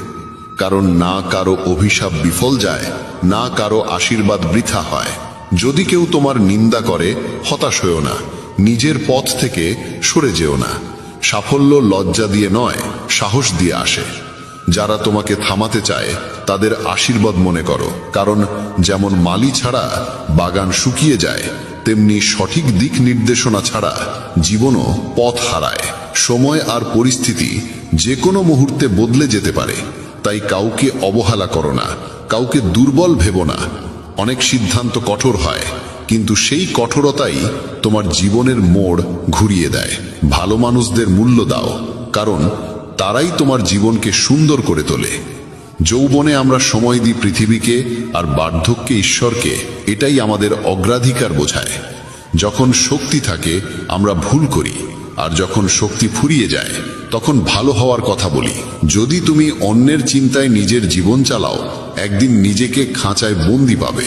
কারণ না কারো অভিশাপ বিফল যায়, না কারো আশীর্বাদ বৃথা হয়। যদি কেউ তোমার নিন্দা করে, হতাশ হয়েও না, নিজের পথ থেকে সরে যেও না। সাফল্য লজ্জা দিয়ে নয়, সাহস দিয়ে আসে। যারা তোমাকে থামাতে চায় তাদের আশীর্বাদ মনে করো, কারণ যেমন মালি ছাড়া বাগান শুকিয়ে যায়, তেমনি সঠিক দিক নির্দেশনা ছাড়া জীবনও পথ হারায়। সময় আর পরিস্থিতি যে কোনো মুহূর্তে বদলে যেতে পারে, তাই কাউকে অবহেলা করো না, কাউকে দুর্বল ভেবো না। অনেক সিদ্ধান্ত কঠোর হয়, কিন্তু সেই কঠোরতাই তোমার জীবনের মোড় ঘুরিয়ে দেয়। ভালো মানুষদের মূল্য দাও, কারণ তারাই তোমার জীবনকে সুন্দর করে তোলে। যৌবনে আমরা সময় দিই পৃথিবীকে, আর বার্ধক্যে ঈশ্বরকে। এটাই আমাদের অগ্রাধিকার বোঝায়। যখন শক্তি থাকে আমরা ভুল করি, আর যখন শক্তি ফুরিয়ে যায় তখন ভালো হওয়ার কথা বলি। যদি তুমি অন্যের চিন্তায় নিজের জীবন চালাও, একদিন নিজেকে খাঁচায় বন্দি পাবে।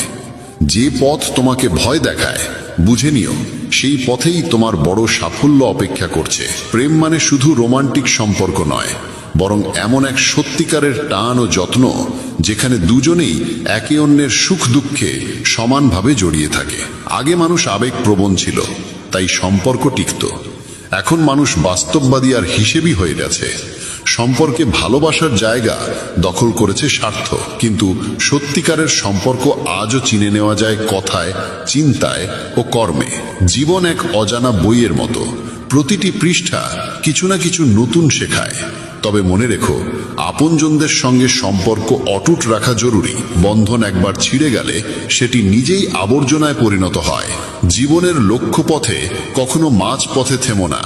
যে পথ তোমাকে ভয় দেখায়, বুঝে নিও সেই পথেই তোমার বড় সাফল্য অপেক্ষা করছে। প্রেম মানে শুধু রোমান্টিক সম্পর্ক নয়, বরং এমন এক সত্যিকারের টান ও যত্ন যেখানে দুজনেই একে অন্যের সুখ দুঃখে সমানভাবে জড়িয়ে থাকে। আগে মানুষ আবেগপ্রবণ ছিল, তাই সম্পর্ক টিকত। এখন মানুষ বাস্তববাদী আর হিসেবি হয়ে গেছে। সম্পর্কে ভালোবাসার জায়গা দখল করেছে স্বার্থ। কিন্তু সত্যিকারের সম্পর্ক আজও চিনে নেওয়া যায় কথায়, চিন্তায় ও কর্মে। জীবন এক অজানা বইয়ের মতো, প্রতিটি পৃষ্ঠা কিছু না কিছু নতুন শেখায়। তবে মনে রেখো, আপনজনদের সঙ্গে সম্পর্ক অটুট রাখা জরুরি। বন্ধন একবার ছিঁড়ে গেলে সেটি নিজেই আবর্জনায় পরিণত হয়। জীবনের লক্ষ্যপথে কখনো মাঝ পথে থেমো না।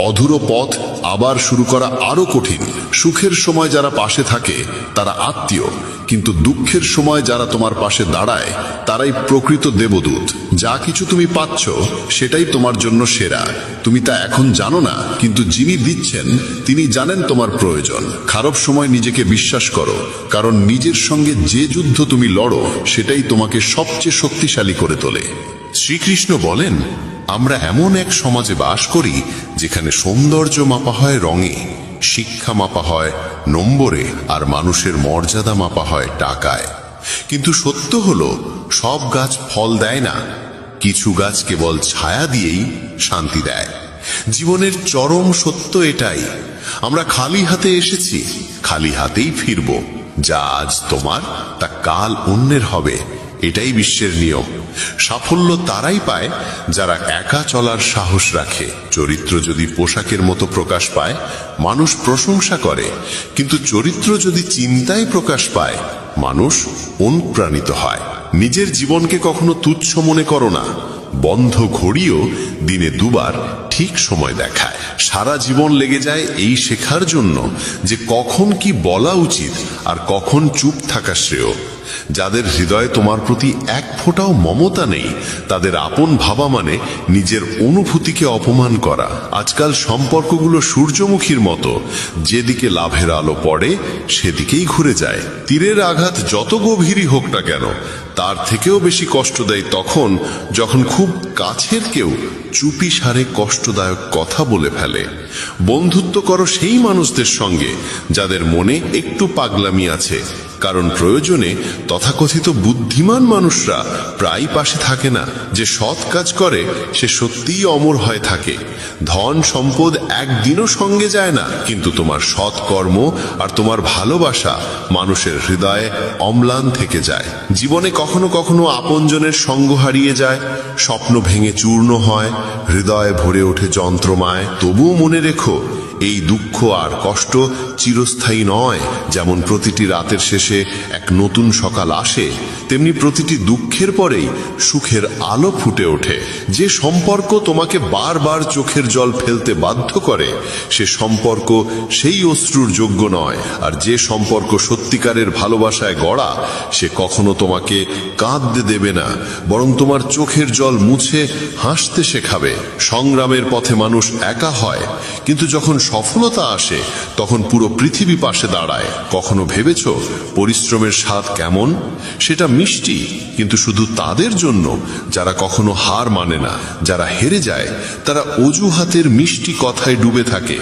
অধুরো পথ আবার শুরু করা আরো কঠিন। সুখের সময় যারা পাশে থাকে তারা আত্মীয়, কিন্তু দুঃখের সময় যারা তোমার পাশে দাঁড়ায় তারাই প্রকৃত দেবদূত। যা কিছু তুমি পাচ্ছ সেটাই তোমার জন্য সেরা। তুমি তা এখন জানো না, কিন্তু যিনি দিচ্ছেন তিনি জানেন তোমার প্রয়োজন। খারাপ সময় নিজেকে বিশ্বাস করো, কারণ নিজের সঙ্গে যে যুদ্ধ তুমি লড়ো সেটাই তোমাকে সবচেয়ে শক্তিশালী করে তোলে। শ্রীকৃষ্ণ বলেন, আমরা এমন এক সমাজে বাস করি যেখানে সৌন্দর্য মাপা হয় রঙে, শিক্ষা মাপা হয় নম্বরে, আর মানুষের মর্যাদা মাপা হয় টাকায়। কিন্তু সত্য হলো, সব গাছ ফল দেয় না, কিছু গাছ কেবল ছায়া দিয়েই শান্তি দেয়। জীবনের চরম সত্য এটাই। আমরা খালি হাতে এসেছি, খালি হাতেই ফিরব। যা আজ তোমার তা কাল অন্যের হবে, এটাই বিশ্বের নিয়ম। সাফল্য তারাই পায় যারা একা চলার সাহস রাখে। চরিত্র যদি পোশাকের মতো প্রকাশ পায়, মানুষ প্রশংসা করে, কিন্তু চরিত্র যদি চিন্তায় প্রকাশ পায়, মানুষ অনুপ্রাণিত হয়। নিজের জীবনকে কখনো তুচ্ছ মনে করো না। বন্ধ ঘড়িও দিনে দুবার ঠিক সময় দেখায়। সারা জীবন লেগে যায় এই শেখার জন্য যে কখন কি বলা উচিত আর কখন চুপ থাকা শ্রেয়। যাদের হৃদয়ে তোমার প্রতি এক ফোঁটাও মমতা নেই, তাদের আপন ভাবা মানে নিজের অনুভূতিকে অপমান করা। আজকাল সম্পর্কগুলো সূর্যমুখীর মতো, যেদিকে লাভের আলো পড়ে সেদিকেই ঘুরে যায়। তীরের আঘাত যত গভীরই হোক না কেন, তার থেকেও বেশি কষ্ট দেয় তখন যখন খুব কাছের কেউ চুপি সারে কষ্টদায়ক কথা বলে ফেলে। বন্ধুত্ব করো সেই মানুষদের সঙ্গে যাদের মনে একটু পাগলামি আছে, কারণ প্রয়োজনে তথাকথিত বুদ্ধিমান মানুষরা প্রায় পাশে থাকে না। যে সৎ কাজ করে সে সত্যিই অমর হয়ে থাকে। ধন সম্পদ একদিনও সঙ্গে যায় না, কিন্তু তোমার সৎ কর্ম আর তোমার ভালোবাসা মানুষের হৃদয়ে অম্লান থেকে যায়। জীবনে কখনো কখনো আপনজনের সঙ্গ হারিয়ে যায়, স্বপ্ন ভেঙে চূর্ণ হয়, হৃদয়ে ভরে ওঠে যন্ত্রমায়। তবুও মনে রেখো, এই দুঃখ আর কষ্ট চিরস্থায়ী নয়। যেমন প্রতিটি রাতের শেষে এক নতুন সকাল আসে, তেমনি প্রতিটি দুঃখের পরেই সুখের আলো ফুটে ওঠে। যে সম্পর্ক তোমাকে বারবার চোখের জল ফেলতে বাধ্য করে, সে সম্পর্ক সেই অশ্রুর যোগ্য নয়। আর যে সম্পর্ক সত্যিকারের ভালোবাসায় গড়া, সে কখনো তোমাকে কাঁদতে দেবে না, বরং তোমার চোখের জল মুছে হাসতে শেখাবে। সংগ্রামের পথে মানুষ একা হয়, কিন্তু যখন সফলতা আসে তখন পুরো পৃথিবী পাশে দাঁড়ায়। কখনো ভেবেছো পরিশ্রমের স্বাদ কেমন? সেটা মিষ্টি, কিন্তু শুধু তাদের জন্য যারা কখনো হার মানে না। যারা হেরে যায় তারা অজুহাতের মিষ্টি কথায় ডুবে থাকে,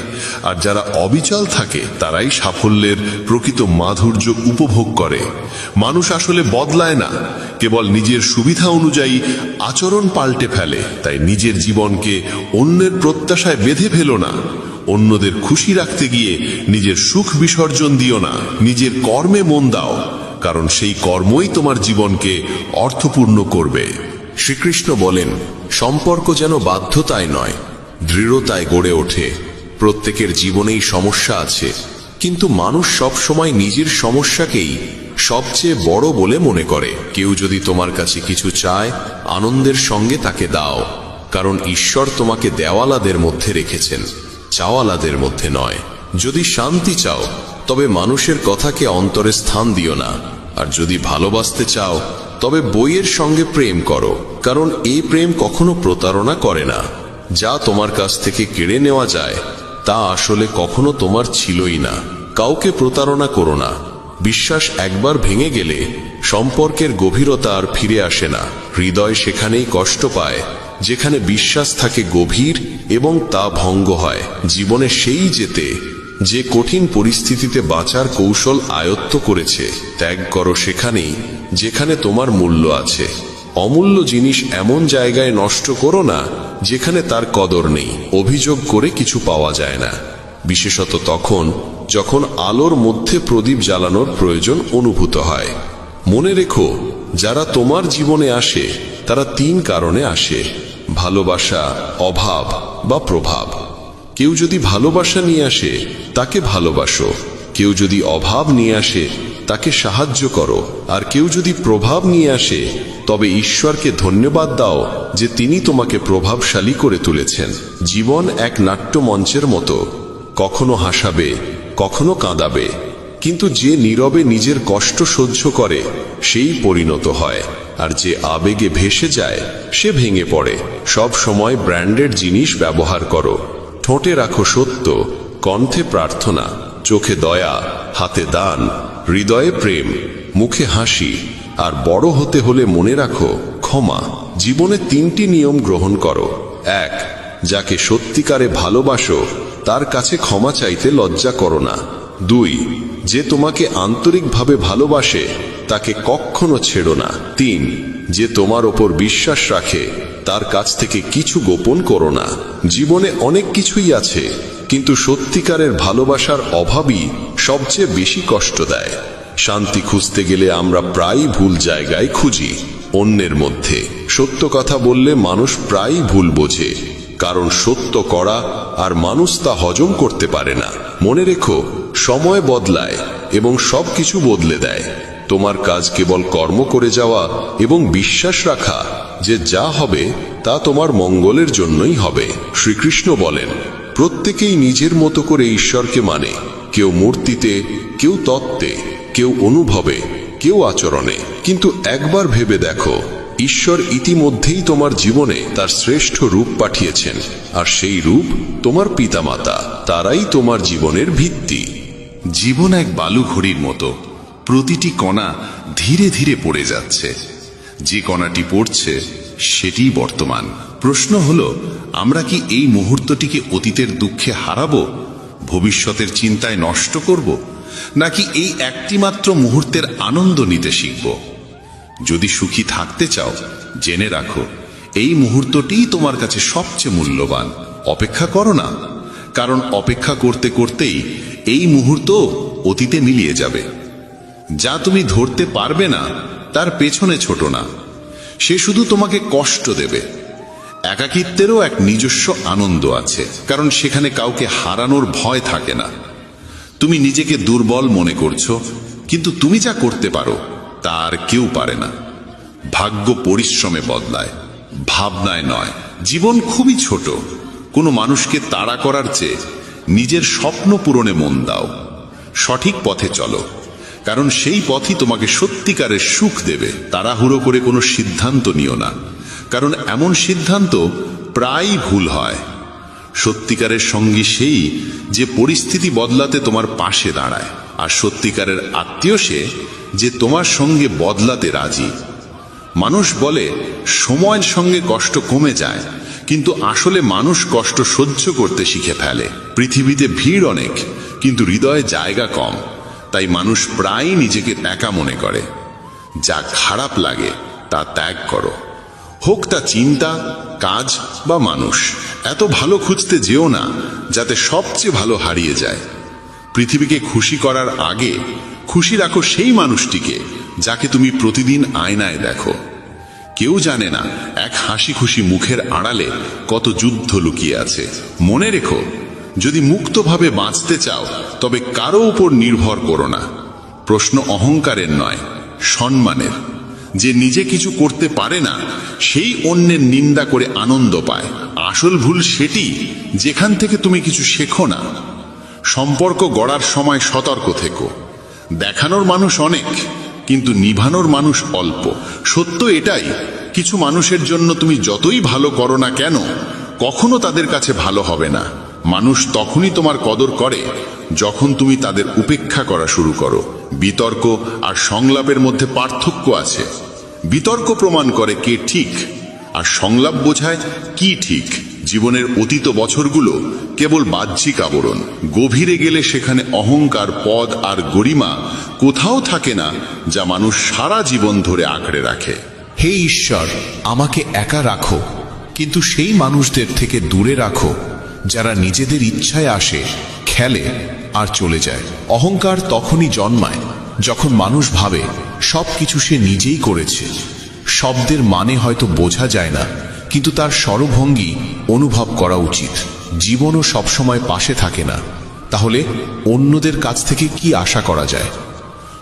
আর যারা অবিচল থাকে তারাই সাফল্যের প্রকৃত মাধুর্য উপভোগ করে। মানুষ আসলে বদলায় না, কেবল নিজের সুবিধা অনুযায়ী আচরণ পাল্টে ফেলে। তাই নিজের জীবনকে অন্যের প্রত্যাশায় বেঁধে ফেলো না। অন্যদের খুশি রাখতে গিয়ে নিজের সুখ বিসর্জন দিও না। নিজের কর্মে মন দাও, কারণ সেই কর্মই তোমার জীবনকে অর্থপূর্ণ করবে। শ্রীকৃষ্ণ বলেন, সম্পর্ক যেন বাধ্যতায় নয়, দৃঢ়তায় গড়ে ওঠে। প্রত্যেকের জীবনেই সমস্যা আছে, কিন্তু মানুষ সব সময় নিজের সমস্যাকেই সবচেয়ে বড় বলে মনে করে। কেউ যদি তোমার কাছে কিছু চায়, আনন্দের সঙ্গে তাকে দাও, কারণ ঈশ্বর তোমাকে দেওয়ালাদের মধ্যে রেখেছেন, চাওয়ালাদের মধ্যে নয়। যদি শান্তি চাও, তবে মানুষের কথাকে অন্তরে স্থান দিও না। আর যদি ভালোবাসতে চাও, তবে বইয়ের সঙ্গে প্রেম করো, কারণ এই প্রেম কখনো প্রতারণা করে না। যা তোমার কাছ থেকে কেড়ে নেওয়া যায়, তা আসলে কখনো তোমার ছিলই না। কাউকে প্রতারণা করো না। বিশ্বাস একবার ভেঙে গেলে সম্পর্কের গভীরতা আর ফিরে আসে না। হৃদয় সেখানেই কষ্ট পায় যেখানে বিশ্বাস থাকে গভীর এবং তা ভঙ্গ হয়। জীবনে সেই যেতে যে কঠিন পরিস্থিতিতে বাঁচার কৌশল আয়ত্ত করেছে। ত্যাগ করো সেখানেই যেখানে তোমার মূল্য আছে। অমূল্য জিনিস এমন জায়গায় নষ্ট করো না যেখানে তার কদর নেই। অভিযোগ করে কিছু পাওয়া যায় না, বিশেষত তখন যখন আলোর মধ্যে প্রদীপ জ্বালানোর প্রয়োজন অনুভূত হয়। মনে রেখো, যারা তোমার জীবনে আসে তারা 3 কারণে আসে: ভালোবাসা, অভাব বা প্রভাব। কেউ যদি ভালোবাসা নিয়ে আসে, তাকে ভালোবাসো। কেউ যদি অভাব নিয়ে আসে, তাকে সাহায্য করো। আর কেউ যদি প্রভাব নিয়ে আসে, তবে ঈশ্বরকে ধন্যবাদ দাও যে তিনি তোমাকে প্রভাবশালী করে তুলেছেন। জীবন এক নাট্যমঞ্চের মতো, কখনো হাসাবে, কখনো কাঁদাবে, কিন্তু যে নীরবে নিজের কষ্ট সহ্য করে সেই পরিণত হয়। আর যে আবেগে ভেসে যায় সে ভেঙে পড়ে। সব সময় ব্র্যান্ডেড জিনিস ব্যবহার করো। ঠোঁটে রাখো সত্য, কণ্ঠে প্রার্থনা, চোখে দয়া, হাতে দান, হৃদয়ে প্রেম, মুখে হাসি। আর বড় হতে হলে মনে রাখো ক্ষমা। জীবনে 3টি নিয়ম গ্রহণ করো। 1. যাকে সত্যিকারে ভালোবাসো তার কাছে ক্ষমা চাইতে লজ্জা করো না। 2. যে তোমাকে আন্তরিকভাবে ভালোবাসে তাকে কখনো ছেড়ো না। 3. যে তোমার ওপর বিশ্বাস রাখে তার কাছ থেকে কিছু গোপন করো না। জীবনে অনেক কিছুই আছে, কিন্তু সত্যিকারের ভালোবাসার অভাবই সবচেয়ে বেশি কষ্ট দেয়। শান্তি খুঁজতে গেলে আমরা প্রায়ই ভুল জায়গায় খুঁজি। অন্যের মধ্যে সত্য কথা বললে মানুষ প্রায়ই ভুল বোঝে, কারণ সত্য করা আর মানুষ তা হজম করতে পারে না। মনে রেখো, সময় বদলায় এবং সবকিছু বদলে দেয়। তোমার কাজ কেবল কর্ম করে যাওয়া এবং বিশ্বাস রাখা যে যা হবে তা তোমার মঙ্গলের জন্যই হবে। শ্রীকৃষ্ণ বলেন, প্রত্যেকেই নিজের মতো করে ঈশ্বরকে মানে। কেউ মূর্তিতে, কেউ তত্ত্বে, কেউ অনুভবে, কেউ আচরণে। কিন্তু একবার ভেবে দেখো, ঈশ্বর ইতিমধ্যেই তোমার জীবনে তার শ্রেষ্ঠ রূপ পাঠিয়েছেন, আর সেই রূপ তোমার পিতামাতা। তারাই তোমার জীবনের ভিত্তি। জীবন এক বালু ঘড়ির মতো, প্রতিটি কণা ধীরে ধীরে পড়ে যাচ্ছে। যে কণাটি পড়ছে সেটিই বর্তমান। প্রশ্ন হলো, আমরা কি এই মুহূর্তটিকে অতীতের দুঃখে হারাবো, ভবিষ্যতের চিন্তায় নষ্ট করব, নাকি এই একটি মাত্র মুহূর্তের আনন্দ নিতে শিখব? যদি সুখী থাকতে চাও, জেনে রাখো এই মুহূর্তটিই তোমার কাছে সবচেয়ে মূল্যবান। অপেক্ষা করো না, কারণ অপেক্ষা করতে করতেই এই মুহূর্ত অতীতে মিলিয়ে যাবে। যা তুমি ধরতে পারবে না তার পেছনে ছোট না, সে শুধু তোমাকে কষ্ট দেবে। একাকিত্বেরও এক নিজস্ব আনন্দ আছে, কারণ সেখানে কাউকে হারানোর ভয় থাকে না। তুমি নিজেকে দুর্বল মনে করছো, কিন্তু তুমি যা করতে পারো তা আর কেউ পারে না। ভাগ্য পরিশ্রমে বদলায়, ভাবনায় নয়। জীবন খুবই ছোট। কোনো মানুষকে তাড়া করার চেয়ে নিজের স্বপ্ন পূরণে মন দাও। সঠিক পথে চলো, কারণ সেই পথই তোমাকে সত্যিকারের সুখ দেবে। তাড়াহুড়ো করে কোনো সিদ্ধান্ত নিও না, কারণ এমন সিদ্ধান্ত প্রায়ই ভুল হয়। সত্যিকারের সঙ্গী সেই যে পরিস্থিতি বদলাতে তোমার পাশে দাঁড়ায়, আর সত্যিকারের আত্মীয় সে যে তোমার সঙ্গে বদলাতে রাজি। মানুষ বলে সময়ের সঙ্গে কষ্ট কমে যায়, কিন্তু আসলে মানুষ কষ্ট সহ্য করতে শিখে ফেলে। পৃথিবীতে ভিড় অনেক, কিন্তু হৃদয়ে জায়গা কম। তাই মানুষ প্রায়ই নিজেকে একা মনে করে। যা খারাপ লাগে তা ত্যাগ করো, হোক তা চিন্তা, কাজ বা মানুষ। এত ভালো খুঁজতে যেও না যাতে সবচেয়ে ভালো হারিয়ে যায়। পৃথিবীকে খুশি করার আগে খুশি রাখো সেই মানুষটিকে যাকে তুমি প্রতিদিন আয়নায় দেখো। কেউ জানে না এক হাসি খুশি মুখের আড়ালে কত যুদ্ধ লুকিয়ে আছে। মনে রেখো, যদি মুক্তভাবে বাঁচতে চাও তবে কারো উপর নির্ভর করো না। প্রশ্ন অহংকারের নয়, সম্মানের। যে নিজে কিছু করতে পারে না সেই অন্যের নিন্দা করে আনন্দ পায়। আসল ভুল সেটি যেখান থেকে তুমি কিছু শেখো না। সম্পর্ক গড়ার সময় সতর্ক থেকো। দেখানোর মানুষ অনেক, কিন্তু নিভানোর মানুষ অল্প। সত্য এটাই, কিছু মানুষের জন্য তুমি যতই ভালো করো না কেন কখনো তাদের কাছে ভালো হবে না। মানুষ তখনই তোমার কদর করে যখন তুমি তাদের উপেক্ষা করা শুরু করো। বিতর্ক আর সংলাপের মধ্যে পার্থক্য আছে। বিতর্ক প্রমাণ করে কে ঠিক, আর সংলাপ বোঝায় কি ঠিক। জীবনের অতীত বছরগুলো কেবল বাহ্যিক আবরণ। গভীরে গেলে সেখানে অহংকার, পদ আর গরিমা কোথাও থাকে না যা মানুষ সারা জীবন ধরে আঁকড়ে রাখে। হে ঈশ্বর, আমাকে একা রাখো, কিন্তু সেই মানুষদের থেকে দূরে রাখো যারা নিজেদের ইচ্ছায় আসে, খেলে আর চলে যায়। অহংকার তখনই জন্মায় যখন মানুষ ভাবে সবকিছু সে নিজেই করেছে। শব্দের মানে হয়তো বোঝা যায় না, কিন্তু তার স্বরভঙ্গি অনুভব করা উচিত। জীবনও সবসময় পাশে থাকে না, তাহলে অন্যদের কাছ থেকে কি আশা করা যায়?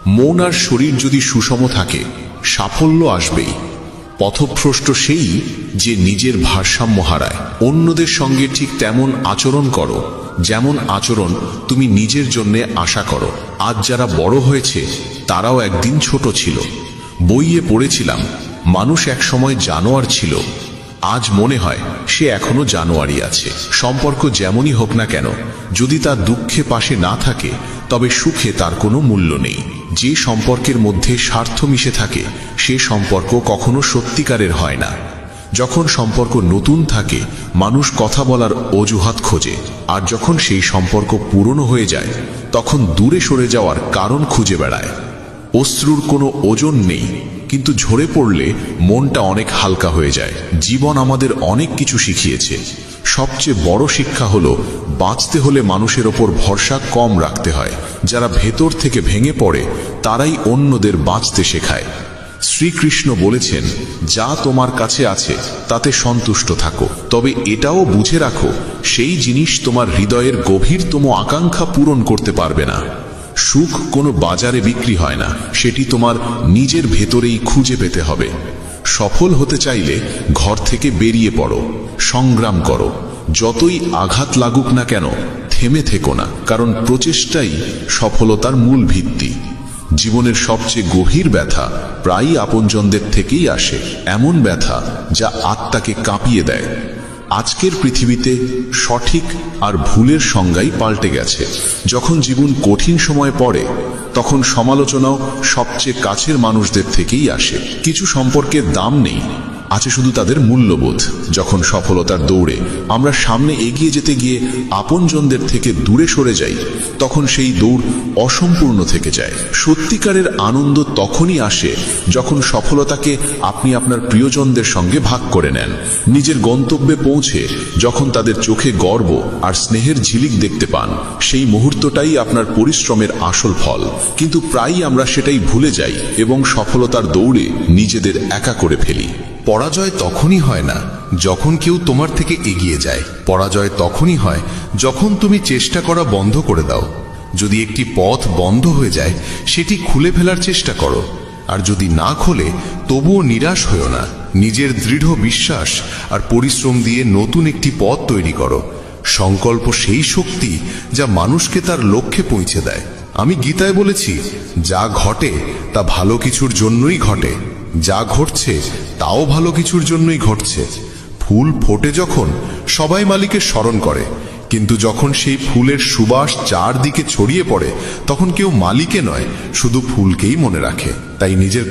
মন আর শরীর যদি সুষম থাকে, সাফল্য আসবেই। পথভ্রষ্ট সেই যে নিজের ভারসাম্য হারায়। অন্যদের সঙ্গে ঠিক তেমন আচরণ করো যেমন আচরণ তুমি নিজের জন্য আশা করো। আজ যারা বড় হয়েছে তারাও একদিন ছোট ছিল। বইয়ে পড়েছিলাম মানুষ একসময় জানোয়ার ছিল, আজ মনে হয় সে এখনো জানোয়ারই আছে। সম্পর্ক যেমনই হোক না কেন, যদি তার দুঃখে পাশে না থাকে তবে সুখে তার কোনো মূল্য নেই। যে সম্পর্কের মধ্যে স্বার্থ মিশে থাকে সে সম্পর্ক কখনো সত্যিকারের হয় না। যখন সম্পর্ক নতুন থাকে মানুষ কথা বলার অজুহাত খোঁজে, আর যখন সেই সম্পর্ক পুরনো হয়ে যায় তখন দূরে সরে যাওয়ার কারণ খুঁজে বেড়ায়। অশ্রুর কোনো ওজন নেই, কিন্তু ঝরে পড়লে মনটা অনেক হালকা হয়ে যায়। জীবন আমাদের অনেক কিছু শিখিয়েছে। সবচেয়ে বড় শিক্ষা হলো বাঁচতে হলে মানুষের ওপর ভরসা কম রাখতে হয়। যারা ভেতর থেকে ভেঙে পড়ে তারাই অন্যদের বাঁচতে শেখায়। শ্রীকৃষ্ণ বলেছেন, যা তোমার কাছে আছে তাতে সন্তুষ্ট থাকো, তবে এটাও বুঝে রাখো সেই জিনিস তোমার হৃদয়ের গভীরতম আকাঙ্ক্ষা পূরণ করতে পারবে না। সুখ কোনো বাজারে বিক্রি হয় না, সেটি তোমার নিজের ভেতরেই খুঁজে পেতে হবে। সফল হতে চাইলে ঘর থেকে বেরিয়ে পড়ো, সংগ্রাম করো। যতই আঘাত লাগুক না কেন থেমে থেকো না, কারণ প্রচেষ্টাই সফলতার মূল ভিত্তি। জীবনের সবচেয়ে গভীর ব্যথা প্রায়ই আপনজনদের থেকেই আসে, এমন ব্যথা যা আত্মাকে কাঁপিয়ে দেয়। আজকের পৃথিবীতে সঠিক আর ভুলের সংজ্ঞাই পাল্টে গেছে। যখন জীবন কঠিন সময় পড়ে তখন সমালোচনাও সবচেয়ে কাছের মানুষদের থেকেই আসে। কিছু সম্পর্কের দাম নেই, আছে শুধু তাদের মূল্যবোধ। যখন সফলতার দৌড়ে আমরা সামনে এগিয়ে যেতে গিয়ে আপনজনদের থেকে দূরে সরে যাই তখন সেই দৌড় অসম্পূর্ণ থেকে যায়। সত্যিকারের আনন্দ তখনই আসে যখন সফলতাকে আপনি আপনার প্রিয়জনদের সঙ্গে ভাগ করে নেন। নিজের গন্তব্যে পৌঁছে যখন তাদের চোখে গর্ব আর স্নেহের ঝিলিক দেখতে পান, সেই মুহূর্তটাই আপনার পরিশ্রমের আসল ফল। কিন্তু প্রায়ই আমরা সেটাই ভুলে যাই এবং সফলতার দৌড়ে নিজেদের একা করে ফেলি। পরাজয় তখনই হয় না যখন কেউ তোমার থেকে এগিয়ে যায়। পরাজয় তখনই হয় যখন তুমি চেষ্টা করা বন্ধ করে দাও। যদি একটি পথ বন্ধ হয়ে যায় সেটি খুলে ফেলার চেষ্টা করো, আর যদি না খোলে তবুও নিরাশ হয়ো না। নিজের দৃঢ় বিশ্বাস আর পরিশ্রম দিয়ে নতুন একটি পথ তৈরি করো। সংকল্প সেই শক্তি যা মানুষকে তার লক্ষ্যে পৌঁছে দেয়। আমি গীতায় বলেছি, যা ঘটে তা ভালো কিছুর জন্যই ঘটে, যা ঘটছে তাও ভালো কিছুর জন্যই ঘটছে। ফুল ফোটে যখন সবাই মালিকের স্মরণ করে, কিন্তু যখন সেই ফুলের সুবাস চারদিকে ছড়িয়ে পড়ে তখন কেউ মালিকে নয়, শুধু ফুলকেই মনে রাখে। তাই নিজের